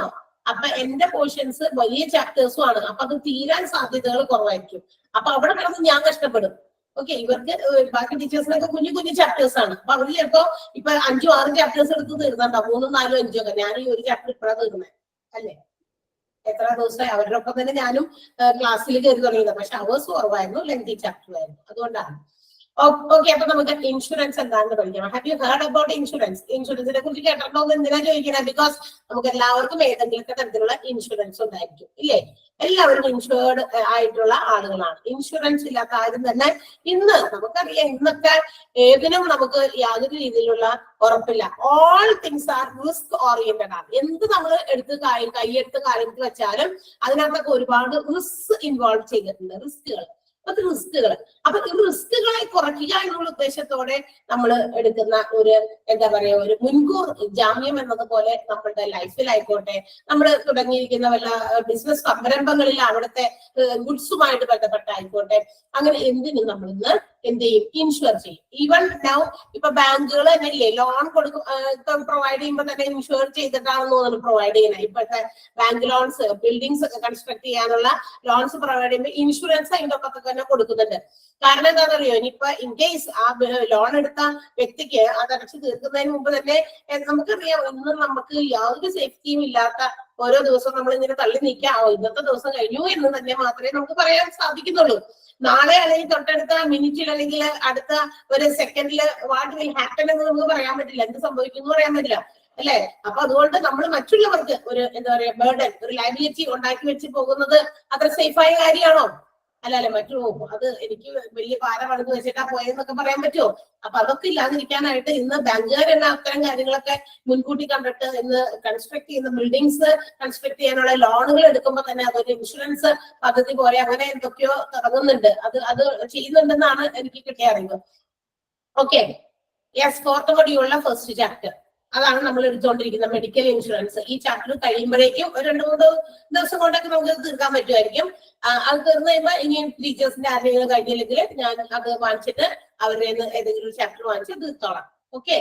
അപ്പൊ എന്റെ പോർഷൻസ് വലിയ ചാപ്റ്റേഴ്സും ആണ്. അപ്പൊ അത് തീരാൻ സാധ്യതകൾ കുറവായിരിക്കും. അപ്പൊ അവിടെ കിടന്ന് ഞാൻ കഷ്ടപ്പെടും. ഓക്കെ, ഇവർക്ക് ബാക്കി ടീച്ചേഴ്സിനൊക്കെ കുഞ്ഞു കുഞ്ഞു ചാപ്റ്റേഴ്സ് ആണ്. അപ്പൊ അവര് ചിലപ്പോ ഇപ്പൊ 5 6 ചാപ്റ്റേഴ്സ് എടുത്ത് തീർന്നുണ്ടാവും, 3 4 5 ഒക്കെ. ഞാൻ ഈ ഒരു ചാപ്റ്റർ ഇപ്പഴാ തീർന്നത് അല്ലേ? എത്ര ദിവസമായി അവരുടെ ഒപ്പം തന്നെ ഞാനും ക്ലാസ്സിൽ കയറി തുടങ്ങിയത്. പക്ഷെ അവേഴ്സ് കുറവായിരുന്നു, ലെങ്തി ചാപ്റ്റർ ആയിരുന്നു, അതുകൊണ്ടാണ്. ഓക്കെ, അപ്പൊ നമുക്ക് ഇൻഷുറൻസ് എന്താണെന്ന് പഠിക്കണം. Have you heard about insurance? ഇൻഷുറൻസിനെ കുറിച്ച് കേട്ടിട്ടുണ്ടോ എന്ന് എന്തിനാ ചോദിക്കുന്നത്? ബിക്കോസ് നമുക്ക് എല്ലാവർക്കും ഏതെങ്കിലും തരത്തിലുള്ള ഇൻഷുറൻസ് ഉണ്ടായിരിക്കും, ഇല്ലേ? എല്ലാവരും ഇൻഷുർഡ് ആയിട്ടുള്ള ആളുകളാണ്. ഇൻഷുറൻസ് ഇല്ലാത്ത ആരും തന്നെ ഇന്ന് നമുക്കറിയാം, ഇന്നൊക്കെ ഏതിനും നമുക്ക് യാതൊരു രീതിയിലുള്ള ഉറപ്പില്ല. All things are risk oriented ആണ്. എന്ത് നമ്മൾ കൈയെടുത്ത് കാര്യത്തിൽ വെച്ചാലും അതിനകത്തൊക്കെ ഒരുപാട് റിസ്ക് ഇൻവോൾവ് ചെയ്തിട്ടുണ്ട്, റിസ്കുകൾ. അപ്പൊ ഈ റിസ്കുകളെ കുറയ്ക്കുക എന്നുള്ള ഉദ്ദേശത്തോടെ നമ്മൾ എടുക്കുന്ന ഒരു എന്താ പറയാ ഒരു മുൻകൂർ ജാമ്യം എന്നതുപോലെ നമ്മളുടെ ലൈഫിലായിക്കോട്ടെ, നമ്മൾ തുടങ്ങിയിരിക്കുന്ന വല്ല ബിസിനസ് സംരംഭങ്ങളിൽ അവിടുത്തെ ഗുഡ്സുമായിട്ട് ബന്ധപ്പെട്ടായിക്കോട്ടെ, അങ്ങനെ എന്തിനും നമ്മൾ ഇന്ന് എന്ത് ചെയ്യും? ഇൻഷുർ ചെയ്യും. ഈവൻ നൗ ഇപ്പൊ ബാങ്കുകൾ തന്നെ ഇല്ലേ ലോൺ പ്രൊവൈഡ് ചെയ്യുമ്പോൾ തന്നെ ഇൻഷുർ ചെയ്തിട്ടാണെന്ന് തോന്നുന്നു പ്രൊവൈഡ് ചെയ്യുന്നത്. ഇപ്പോഴത്തെ ബാങ്ക് ലോൺസ്, ബിൽഡിങ്സ് ഒക്കെ കൺസ്ട്രക്ട് ചെയ്യാനുള്ള ലോൺസ് പ്രൊവൈഡ് ചെയ്യുമ്പോൾ ഇൻഷുറൻസ് അതിന്റെ ഒപ്പത്തെ തന്നെ കൊടുക്കുന്നുണ്ട്. കാരണം എന്താണെന്നറിയോ? ഇനിയിപ്പോ ഇൻ കേസ് ആ ലോൺ എടുത്ത വ്യക്തിക്ക് അത് അടച്ചു തീർക്കുന്നതിന് മുമ്പ് തന്നെ നമുക്കറിയാം, ഇന്ന് നമുക്ക് യാതൊരു സേഫ്റ്റിയും ഇല്ലാത്ത ഓരോ ദിവസവും നമ്മൾ ഇങ്ങനെ തള്ളി നീക്കാം, ഇന്നത്തെ ദിവസം കഴിഞ്ഞു എന്ന് തന്നെ മാത്രമേ നമുക്ക് പറയാൻ സാധിക്കുന്നുള്ളൂ. നാളെ അല്ലെങ്കിൽ തൊട്ടടുത്ത മിനിറ്റിൽ അല്ലെങ്കിൽ അടുത്ത ഒരു സെക്കൻഡിൽ വാട്ട് വിൽ ഹാപ്പൻ എന്ന് നമുക്ക് പറയാൻ പറ്റില്ല, എന്ത് സംഭവിക്കുന്നു പറയാൻ പറ്റില്ല, അല്ലെ? അപ്പൊ അതുകൊണ്ട് നമ്മൾ മറ്റുള്ളവർക്ക് ഒരു എന്താ പറയാ ബേർഡൻ, ഒരു ലയബിലിറ്റി ഉണ്ടാക്കി വെച്ച് പോകുന്നത് അത്ര സേഫായ കാര്യമാണോ? അല്ല, അത് എനിക്ക് വലിയ ഭാരമാണെന്ന് വെച്ചിട്ടാ പോയെന്നൊക്കെ പറയാൻ പറ്റുമോ? അപ്പൊ അതൊക്കെ ഇല്ലാതിരിക്കാനായിട്ട് ഇന്ന് ബാങ്കുകാരെല്ലാം അത്തരം കാര്യങ്ങളൊക്കെ മുൻകൂട്ടി കണ്ടിട്ട് ഇന്ന് കൺസ്ട്രക്ട് ചെയ്യുന്ന ബിൽഡിങ്സ് കൺസ്ട്രക്ട് ചെയ്യാനുള്ള ലോണുകൾ എടുക്കുമ്പോൾ തന്നെ അതൊരു ഇൻഷുറൻസ് പദ്ധതി പോലെ അങ്ങനെ എന്തൊക്കെയോ തുടങ്ങുന്നുണ്ട്. അത് ചെയ്യുന്നുണ്ടെന്നാണ് എനിക്ക് കിട്ടിയ അറിവ്. ഓക്കെ, യെസ്, 4th മൊഡ്യൂളിലെ ഫസ്റ്റ് ചാപ്റ്റർ അതാണ് നമ്മൾ എടുത്തുകൊണ്ടിരിക്കുന്ന മെഡിക്കൽ ഇൻഷുറൻസ്. ഈ ചാപ്റ്റർ കഴിയുമ്പോഴേക്കും ഒരു 2-3 ദിവസം കൊണ്ടൊക്കെ നമുക്ക് തീർക്കാൻ പറ്റുമായിരിക്കും. അത് തീർന്നു കഴിയുമ്പോൾ ഇനി ടീച്ചേഴ്സിന്റെ ആരെങ്കിലും കഴിഞ്ഞില്ലെങ്കിൽ ഞാൻ അത് വാങ്ങിച്ചിട്ട് അവരുടെ ഏതെങ്കിലും ഒരു ചാപ്റ്റർ വാങ്ങിച്ച് തീർത്തോളാം. ഓക്കെ,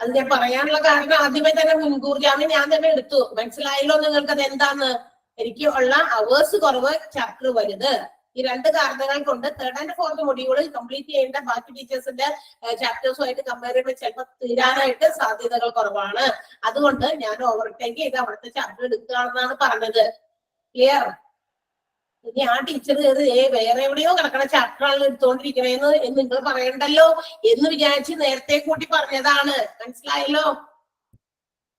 അത് ഞാൻ പറയാനുള്ള കാരണം ആദ്യമേ തന്നെ മുൻകൂർ ജാമ്യം ഞാൻ തന്നെ എടുത്തു. മനസ്സിലായല്ലോ നിങ്ങൾക്ക് അത് എന്താന്ന്? എനിക്ക് ഉള്ള അവേഴ്സ് കുറവ്, ചാപ്റ്റർ വലുത്. ഈ 2 കാരണങ്ങൾ കൊണ്ട് 3rd and 4th module complete ചെയ്യേണ്ട ബാക്കി ടീച്ചേഴ്സിന്റെ ചാപ്റ്റേഴ്സുമായിട്ട് കമ്പയർ ചെയ്യുമ്പോൾ ചിലപ്പോൾ തീരാനായിട്ട് സാധ്യതകൾ കുറവാണ്. അതുകൊണ്ട് ഞാൻ ഓവർടേക്ക് ചെയ്ത് അവിടുത്തെ ചാപ്റ്റർ എടുക്കുകയാണെന്നാണ് പറഞ്ഞത്. ക്ലിയർ? ഇനി ആ ടീച്ചർ വേറെ എവിടെയോ കിടക്കണ ചാപ്റ്ററാണ് എടുത്തുകൊണ്ടിരിക്കണേന്ന് നിങ്ങൾ പറയണ്ടല്ലോ എന്ന് വിചാരിച്ച് നേരത്തെ കൂട്ടി പറഞ്ഞതാണ്. മനസ്സിലായല്ലോ?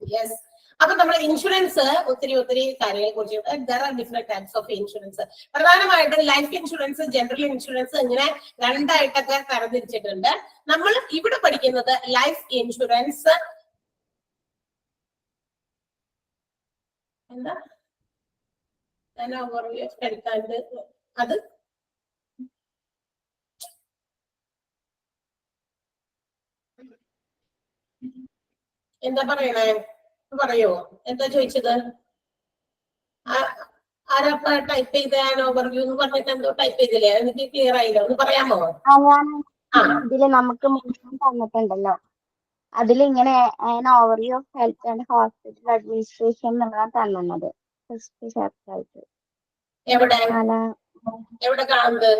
യെസ്. അപ്പൊ നമ്മൾ ഇൻഷുറൻസ് ഒത്തിരി കാര്യങ്ങളെ കുറിച്ച് there are different types of insurance. പ്രധാനമായിട്ടും ലൈഫ് ഇൻഷുറൻസ്, ജനറൽ ഇൻഷുറൻസ് ഇങ്ങനെ 2ആയിട്ടൊക്കെ തരംതിരിച്ചിട്ടുണ്ട്. നമ്മൾ ഇവിടെ പഠിക്കുന്നത് ലൈഫ് ഇൻഷുറൻസ്. എന്താ അത് എന്താ പറയണേ? പറയോ? എന്താ ചോദിച്ചത്? ആരാ ടൈപ്പ് ചെയ്ത ഓവർവ്യൂ എന്ന് പറഞ്ഞിട്ട് എന്തോ ടൈപ്പ് ചെയ്തില്ലേ? എനിക്ക് ക്ലിയർ ആയില്ല, ഒന്ന് പറയാമോ? ഇതില് നമുക്ക് തന്നിട്ടുണ്ടല്ലോ, അതിലിങ്ങനെ overview of health and hospital administration എന്നുള്ളതാണ് തന്നത് ഫസ്റ്റ് ചാപ്റ്റർ ആയിട്ട്. എവിടെ കാണുന്നത്?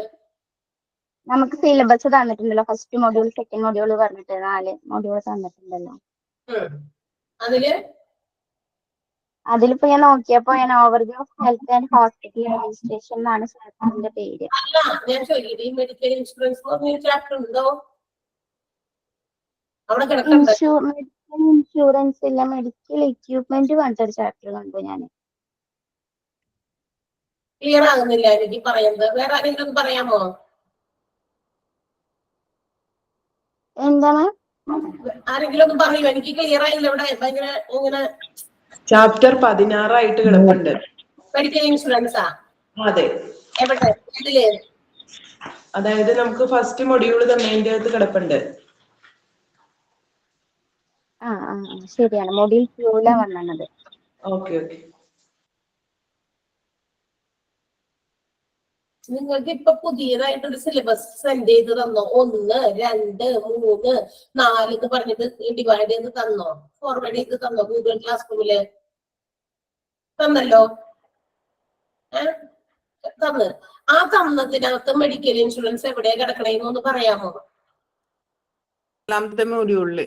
നമുക്ക് സിലബസ് തന്നിട്ടുണ്ടല്ലോ, ഫസ്റ്റ് മൊഡ്യൂൾ, സെക്കൻഡ് മൊഡ്യൂൾ പറഞ്ഞിട്ട് 4 മൊഡ്യൂൾ തന്നിട്ടുണ്ടല്ലോ. അതിലിപ്പോ ഞാൻ നോക്കിയപ്പോ overview of health and hospital administration എന്നാണ് ചാപ്റ്ററിന്റെ പേര്. ഞാൻ ചോദിക്കട്ടെ, ഈ മെഡിക്കൽ ഇൻഷുറൻസ് ചാപ്റ്റർ ഉണ്ടോ? മെഡിക്കൽ ഇൻഷുറൻസ് ഇല്ല, മെഡിക്കൽ എക്യുപ്മെന്റ് പറഞ്ഞൊരു ചാപ്റ്റർ കണ്ടു ഞാൻ. ക്ലിയർ ആകുന്നില്ല എനിക്ക് പറയുന്നത്. വേറെ ആരെങ്കിലും പറയാമോ? എന്താണ്? ആരെങ്കിലും ഒന്ന് പറയൂ, എനിക്ക് ക്ലിയർ ആയില്ല. ഇവിടെ ഭയങ്കര ഇങ്ങനെ ചാപ്റ്റർ 16 ആയിട്ട് കിടപ്പുണ്ട്. മെഡിക്കൽ ഇൻഷുറൻസാ? അതെ. എവിടെ ഇതില്? അതായത് നമുക്ക് ഫസ്റ്റ് മൊഡ്യൂൾ തന്നതിന്റെ അകത്ത് കിടപ്പുണ്ട്. ശരിയാണ്, മൊഡ്യൂൾ 2 വന്നത്. Okay okay. നിങ്ങൾക്ക് ഇപ്പൊ പുതിയതായിട്ടൊരു സിലബസ് സെൻഡ് ചെയ്ത് തന്നോ? 1, 2, 3, 4 എന്ന് പറഞ്ഞിട്ട് ഡിവൈഡ് ചെയ്ത് തന്നോ? ഫോർവേഡ് ചെയ്ത് തന്നോ? ഗൂഗിൾ ക്ലാസ് റൂമില് തന്നല്ലോ. തന്ന്. ആ തന്നതിനകത്ത് മെഡിക്കൽ ഇൻഷുറൻസ് എവിടെയാ കിടക്കണേന്ന് പറയാമോ? 4ാമത്തെ മൊഡ്യൂളില്.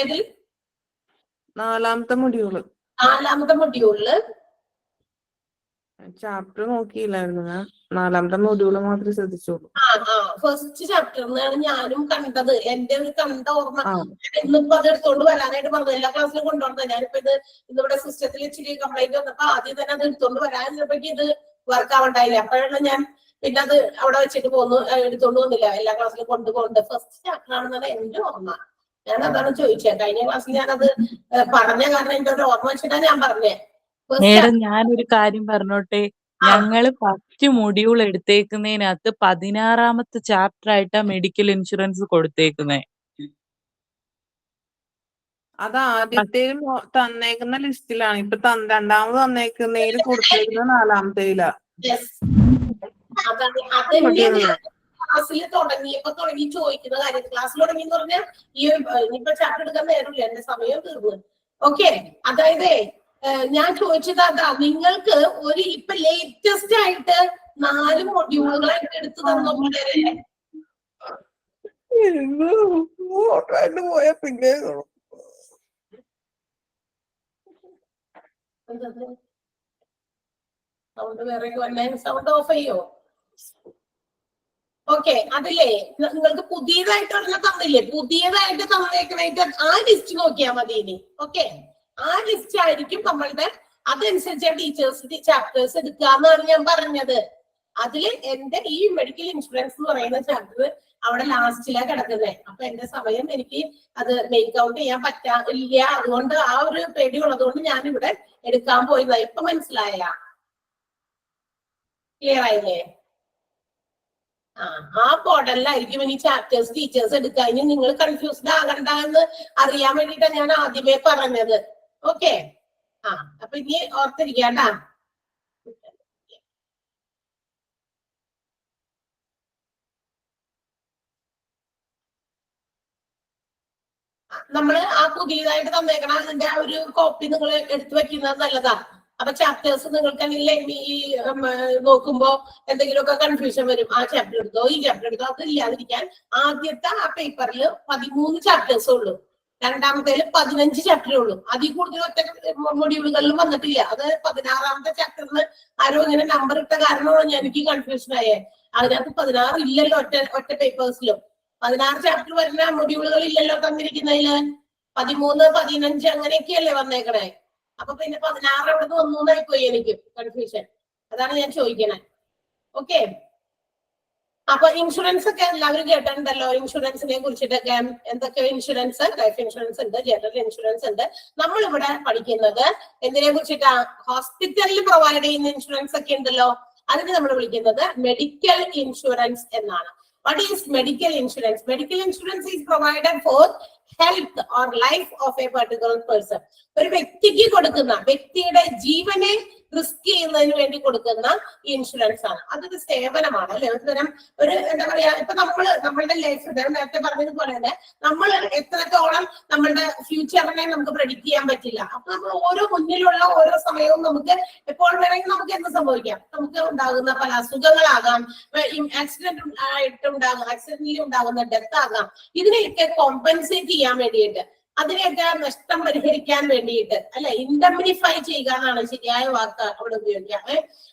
ഏതിൽ? 4ാമത്തെ മൊഡ്യൂള്. 4ാമത്തെ മൊഡ്യൂളില് ചാപ്റ്റർ നോക്കിയില്ലായിരുന്നു ഞാൻ. 4ാമത്തെ മൊഡ്യൂള് മാത്രമേ ശ്രദ്ധിച്ചോളൂ. ഫസ്റ്റ് ചാപ്റ്ററിനാണ് ഞാനും കണ്ടത്. എന്റെ ഒരു കണ്ട ഓർമ്മ. ഇന്നിപ്പോ അത് എടുത്തോണ്ട് വരാനായിട്ട് പറഞ്ഞു. എല്ലാ ക്ലാസ്സിലും കൊണ്ടുവന്നത്. ഞാനിപ്പോ ഇന്നിവിടെ സിസ്റ്റത്തിൽ ഇച്ചിരി കംപ്ലൈന്റ് വന്നപ്പോ ആദ്യം തന്നെ അത് എടുത്തോണ്ട് വരാനിപ്പോ ഇത് വർക്ക് ആവണ്ടായില്ല. അപ്പോഴാണ് ഞാൻ പിന്നെ അത് അവിടെ വെച്ചിട്ട് പോന്നു, എടുത്തോണ്ട് വന്നില്ല. എല്ലാ ക്ലാസ്സിലും കൊണ്ടുപോകുന്നുണ്ട്. ഫസ്റ്റ് ചാപ്റ്റർ ആണെന്നാണ് എന്റെ ഓർമ്മ. ഞാൻ അതാണ് ചോദിച്ചത്. കഴിഞ്ഞ ക്ലാസ്സിൽ ഞാനത് പറഞ്ഞ കാരണം എന്റെ ഒരു ഓർമ്മ വെച്ചിട്ടാണ് ഞാൻ പറഞ്ഞേ. മേഡം, ഞാനൊരു കാര്യം പറഞ്ഞോട്ടെ. ഞങ്ങള് ഫസ്റ്റ് മൊഡ്യൂൾ എടുത്തേക്കുന്നതിനകത്ത് 16ാമത്തെ ചാപ്റ്റർ ആയിട്ടാ മെഡിക്കൽ ഇൻഷുറൻസ് കൊടുത്തേക്കുന്നേ. അത് ആദ്യത്തേലും തന്നേക്കുന്ന ലിസ്റ്റിലാണ്. ഇപ്പൊ 2ാമത് തന്നേക്കുന്നതിൽ കൊടുത്തേക്കുന്നത് 4ാമത്തേലാ. ക്ലാസ്സിൽ തുടങ്ങി ചോദിക്കുന്ന കാര്യം. ക്ലാസ്സിൽ തുടങ്ങി എന്ന് പറഞ്ഞാൽ ഈ ഇനിയിപ്പോ ചാപ്റ്റർ എടുക്കാൻ നേരമില്ല, എന്റെ സമയം തീർന്നു. ഓക്കെ, അതായത് ഞാൻ ചോദിച്ചത് അതാ, നിങ്ങൾക്ക് ഒരു ഇപ്പൊ ലേറ്റസ്റ്റ് ആയിട്ട് 4 മൊഡ്യൂളുകളായിട്ട് എടുത്തു തന്നോ പിള്ളേരെ? പോയ പിന്നെ സൗണ്ട് വേറെ വന്നെ. സൗണ്ട് ഓഫ് ചെയ്യോ? ഓക്കെ, അതില്ലേ നിങ്ങൾക്ക് പുതിയതായിട്ട് ഒരെണ്ണം തന്നില്ലേ? പുതിയതായിട്ട് തന്നേക്കണേക്ക് ആ ലിസ്റ്റ് നോക്കിയാൽ മതി ഇനി. ഓക്കെ, ആ ലിസ്റ്റ് ആയിരിക്കും നമ്മളുടെ. അതനുസരിച്ച് ടീച്ചേഴ്സ് ചാപ്റ്റേഴ്സ് എടുക്കാന്നാണ് ഞാൻ പറഞ്ഞത്. അതില് എന്റെ ഈ മെഡിക്കൽ ഇൻഷുറൻസ് എന്ന് പറയുന്ന ചാപ്റ്റർ അവിടെ ലാസ്റ്റിലാ കിടക്കുന്നത്. അപ്പൊ എന്റെ സമയം എനിക്ക് അത് മേക്ക് ഔട്ട് ചെയ്യാൻ പറ്റില്ല. അതുകൊണ്ട് ആ ഒരു പേടി ഉള്ളതുകൊണ്ട് ഞാൻ ഇവിടെ എടുക്കാൻ പോയതാ. ഇപ്പൊ മനസ്സിലായ? ക്ലിയർ ആയില്ലേ? ആ മോഡലിലായിരിക്കും ഇനി ചാപ്റ്റേഴ്സ് ടീച്ചേഴ്സ് എടുക്കുക. ഇനി നിങ്ങൾ കൺഫ്യൂസ്ഡ് ആകണ്ട എന്ന് അറിയാൻ വേണ്ടിയിട്ടാണ് ഞാൻ ആദ്യമേ പറഞ്ഞത്. ഓക്കെ, അപ്പൊ ഇനി ഓർത്തിരിക്കണ്ട. നമ്മള് ആ പുതിയതായിട്ട് തന്നേക്കണ അതിന്റെ ആ ഒരു കോപ്പി നിങ്ങൾ എടുത്തു വെക്കുന്നത് നല്ലതാ. അപ്പൊ ചാപ്റ്റേഴ്സ് നിങ്ങൾക്ക് ഈ നോക്കുമ്പോ എന്തെങ്കിലുമൊക്കെ കൺഫ്യൂഷൻ വരും. ആ ചാപ്റ്റർ എടുത്തോ ഈ ചാപ്റ്റർ എടുത്തോ, അത് ഇല്ലാതിരിക്കാൻ ആദ്യത്തെ ആ പേപ്പറിൽ 13 ചാപ്റ്റേഴ്സ് ഉള്ളൂ. 2ാമത്തേല് 15 ചാപ്റ്ററേ ഉള്ളൂ. അതിൽ കൂടുതൽ ഒറ്റ മൊഡ്യൂളുകളിലും വന്നിട്ടില്ല. അത് 16ാമത്തെ ചാപ്റ്ററിന് ആരോ ഇങ്ങനെ നമ്പർ ഇട്ട കാരണമാണ് ഞാൻ എനിക്ക് കൺഫ്യൂഷൻ ആയേ. അതിനകത്ത് 16 ഇല്ലല്ലോ ഒറ്റ പേപ്പേഴ്സിലും. 16 ചാപ്റ്റർ വരുന്ന മൊഡ്യൂളുകൾ ഇല്ലല്ലോ തന്നിരിക്കുന്നതില്. 13, 15 അങ്ങനെയൊക്കെയല്ലേ വന്നേക്കണേ. അപ്പൊ പിന്നെ 16 എവിടെ നിന്ന് വന്നൂന്നായി പോയി എനിക്ക് കൺഫ്യൂഷൻ. അതാണ് ഞാൻ ചോദിക്കണേ. ഓക്കെ, അപ്പൊ ഇൻഷുറൻസ് ഒക്കെ എല്ലാവരും കേട്ടിട്ടുണ്ടല്ലോ. ഇൻഷുറൻസിനെ കുറിച്ചിട്ടൊക്കെ എന്തൊക്കെ ഇൻഷുറൻസ്? ലൈഫ് ഇൻഷുറൻസ് ഉണ്ട്, ജനറൽ ഇൻഷുറൻസ് ഉണ്ട്. നമ്മളിവിടെ പഠിക്കുന്നത് എന്തിനെ കുറിച്ചിട്ടാ? ഹോസ്പിറ്റലിൽ പ്രൊവൈഡ് ചെയ്യുന്ന ഇൻഷുറൻസ് ഒക്കെ ഉണ്ടല്ലോ. അതിന് നമ്മൾ വിളിക്കുന്നത് മെഡിക്കൽ ഇൻഷുറൻസ് എന്നാണ്. What is medical insurance? Medical insurance is provided for health or life of a particular person. ഒരു വ്യക്തിക്ക് കൊടുക്കുന്ന, വ്യക്തിയുടെ ജീവനെ റിസ്ക് ചെയ്യുന്നതിന് വേണ്ടി കൊടുക്കുന്ന ഇൻഷുറൻസ് ആണ്. അതൊരു സേവനമാണ് അല്ലെ? ഒരു തരം ഒരു എന്താ പറയാ, ഇപ്പൊ നമ്മളുടെ ലൈഫ് നേരത്തെ പറഞ്ഞതുപോലെ തന്നെ നമ്മൾ എത്രത്തോളം നമ്മളുടെ ഫ്യൂച്ചറിനെ നമുക്ക് പ്രെഡിക്റ്റ് ചെയ്യാൻ പറ്റില്ല. അപ്പൊ നമ്മൾ ഓരോ മുന്നിലുള്ള ഓരോ സമയവും നമുക്ക് എപ്പോൾ വേണമെങ്കിൽ നമുക്ക് എന്ത് സംഭവിക്കാം? നമുക്ക് ഉണ്ടാകുന്ന പല അസുഖങ്ങളാകാം, ആക്സിഡന്റിൽ ഉണ്ടാകുന്ന ഡെത്ത് ആകാം. ഇതിനെയൊക്കെ കോമ്പൻസേറ്റ് ചെയ്യാൻ വേണ്ടിയിട്ട്, അതിനെയൊക്കെ നഷ്ടം പരിഹരിക്കാൻ വേണ്ടിയിട്ട് അല്ലെ, ഇൻഡംനിഫൈ ചെയ്യുക എന്നാണ് ശരിയായ വാക്ക് അവിടെ ഉപയോഗിക്കാം.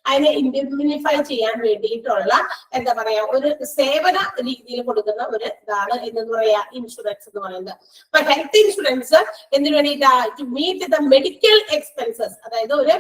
അതിനെ ഇൻഡംനിഫൈ ചെയ്യാൻ വേണ്ടിയിട്ടുള്ള എന്താ പറയാ ഒരു സേവന രീതിയിൽ കൊടുക്കുന്ന ഒരു ഇതാണ് എന്ന് പറയാ ഇൻഷുറൻസ് എന്ന് പറയുന്നത്. അപ്പൊ ഹെൽത്ത് ഇൻഷുറൻസ് എന്തിനു വേണ്ടിയിട്ടാ? To meet the medical expenses. അതായത് ഒരു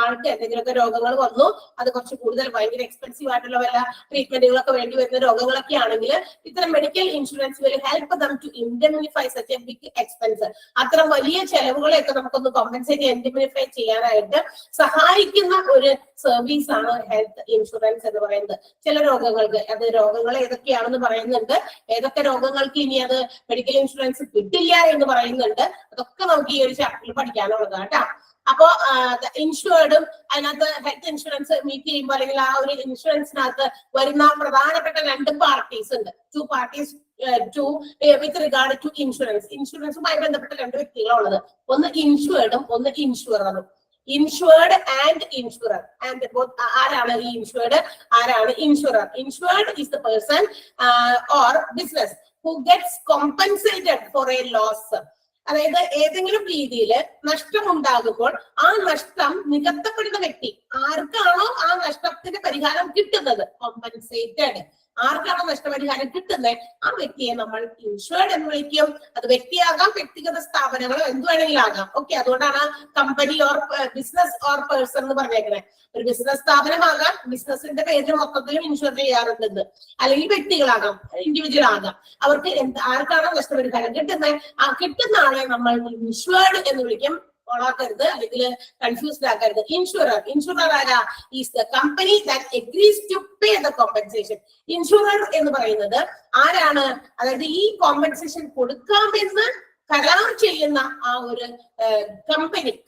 ആൾക്ക് എന്തെങ്കിലുമൊക്കെ രോഗങ്ങൾ വന്നു, അത് കുറച്ച് കൂടുതൽ ഭയങ്കര എക്സ്പെൻസീവ് ആയിട്ടുള്ള വല്ല ട്രീറ്റ്മെന്റുകളൊക്കെ വേണ്ടി വരുന്ന രോഗങ്ങളൊക്കെ ആണെങ്കിൽ ഇത്തരം medical insurance will help them to indemnify such a big expense. അത്തരം വലിയ ചെലവുകളെയൊക്കെ നമുക്കൊന്ന് കോമ്പൻസേറ്റ് ഇൻഡിമിനിഫൈ ചെയ്യാനായിട്ട് സഹായിക്കുന്ന ഒരു സർവീസ് ആണ് ഹെൽത്ത് ഇൻഷുറൻസ് എന്ന് പറയുന്നത്. ചില രോഗങ്ങൾക്ക്, അത് രോഗങ്ങൾ ഏതൊക്കെയാണെന്ന് പറയുന്നുണ്ട്, ഏതൊക്കെ രോഗങ്ങൾക്ക് ഇനി അത് മെഡിക്കൽ ഇൻഷുറൻസ് കിട്ടില്ല എന്ന് പറയുന്നുണ്ട്. അതൊക്കെ നമുക്ക് ഈ ഒരു ചാപ്റ്ററിൽ പഠിക്കാനുള്ളതാണ് കേട്ടോ. അപ്പോ ഇൻഷുർഡും അതിനകത്ത് ഹെൽത്ത് ഇൻഷുറൻസ് മീറ്റ് ചെയ്യുമ്പോൾ അല്ലെങ്കിൽ ആ ഒരു ഇൻഷുറൻസിനകത്ത് വരുന്ന പ്രധാനപ്പെട്ട 2 പാർട്ടീസ് ഉണ്ട്. 2 parties with regard to insurance. ഇൻഷുറൻസുമായി ബന്ധപ്പെട്ട 2 വ്യക്തികളുള്ളത്. ഒന്ന് ഇൻഷുർഡും ഒന്ന് ഇൻഷുററും. Insured and insurer. ആൻഡ് ആരാണ് ഈ ഇൻഷുർഡ്, ആരാണ് insurer? Insured is the person or business who gets compensated for a loss. അതായത് ഏതെങ്കിലും രീതിയിൽ നഷ്ടം ഉണ്ടാകുമ്പോൾ ആ നഷ്ടം നികത്തപ്പെടുന്ന വ്യക്തി. ആർക്കാണോ ആ നഷ്ടത്തിന് പരിഹാരം കിട്ടുന്നത്, കോമ്പൻസേറ്റഡ്, ആർക്കാണോ നഷ്ടപരിഹാരം കിട്ടുന്നത് ആ വ്യക്തിയെ നമ്മൾ ഇൻഷുർഡ് എന്ന് വിളിക്കും. അത് വ്യക്തിയാകാം, വ്യക്തിഗത സ്ഥാപനങ്ങളോ എന്ത് വേണമെങ്കിലും ആകാം. ഓക്കെ, അതുകൊണ്ടാണ് company or business or person എന്ന് പറഞ്ഞേക്കുന്നത്. ഒരു ബിസിനസ് സ്ഥാപനമാകാം, ബിസിനസിന്റെ പേരിൽ മൊത്തത്തിലും ഇൻഷുർ ചെയ്യാറുണ്ട്. അല്ലെങ്കിൽ വ്യക്തികളാകാം, ഇൻഡിവിജ്വൽ ആകാം. അവർക്ക് ആർക്കാണോ നഷ്ടപരിഹാരം കിട്ടുന്നത് ആ കിട്ടുന്ന ആളെ നമ്മൾ ഇൻഷുർഡ് എന്ന് വിളിക്കും. ഓളാക്കരുത്, അല്ലെങ്കിൽ കൺഫ്യൂസ്ഡ് ആക്കരുത്. ഇൻഷുറർ ആരാ? Is the company that agrees to pay the compensation. Insurer എന്ന് പറയുന്നത് ആരാണ്? അതായത് ഈ കോമ്പൻസേഷൻ കൊടുക്കാമെന്ന് കരാർ ചെയ്യുന്ന ആ ഒരു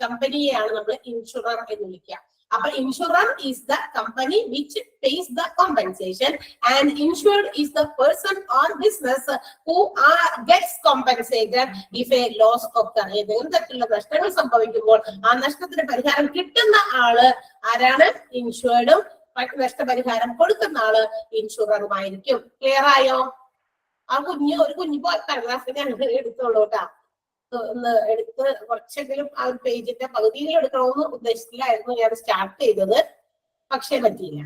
കമ്പനിയെയാണ് നമ്മൾ ഇൻഷുറർ എന്ന് വിളിക്കുക. അപ്പൊ insurer is the company which pays the compensation and insured is the person or business who gets compensated if a loss of ഏതെങ്കിലും തരത്തിലുള്ള നഷ്ടങ്ങൾ സംഭവിക്കുമ്പോൾ ആ നഷ്ടത്തിന് പരിഹാരം കിട്ടുന്ന ആള് ആരാണ്? ഇൻഷുർഡും നഷ്ടപരിഹാരം കൊടുക്കുന്ന ആള് ഇൻഷുററുമായിരിക്കും. ക്ലിയർ ആയോ? ആ ഒരു കുഞ്ഞു പാരഗ്രാഫിനെ അങ്ങനെ എടുത്തോളൂ കേട്ടാ. ഒന്ന് എടുത്ത് കുറച്ചെങ്കിലും ആ ഒരു പേജിന്റെ പകുതിയിൽ എടുക്കണമെന്ന് ഉദ്ദേശത്തിലായിരുന്നു ഞാൻ സ്റ്റാർട്ട് ചെയ്തത്, പക്ഷെ പറ്റിയില്ല.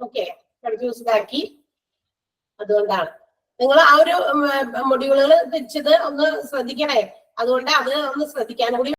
ഓക്കെ, കൺഫ്യൂസ്ഡ് ആക്കി. അതുകൊണ്ടാണ് നിങ്ങൾ ആ ഒരു മൊഡ്യൂളുകൾ തിരിച്ചത് ഒന്ന് ശ്രദ്ധിക്കണേ. അതുകൊണ്ട് അത് ഒന്ന് ശ്രദ്ധിക്കാനും കൂടി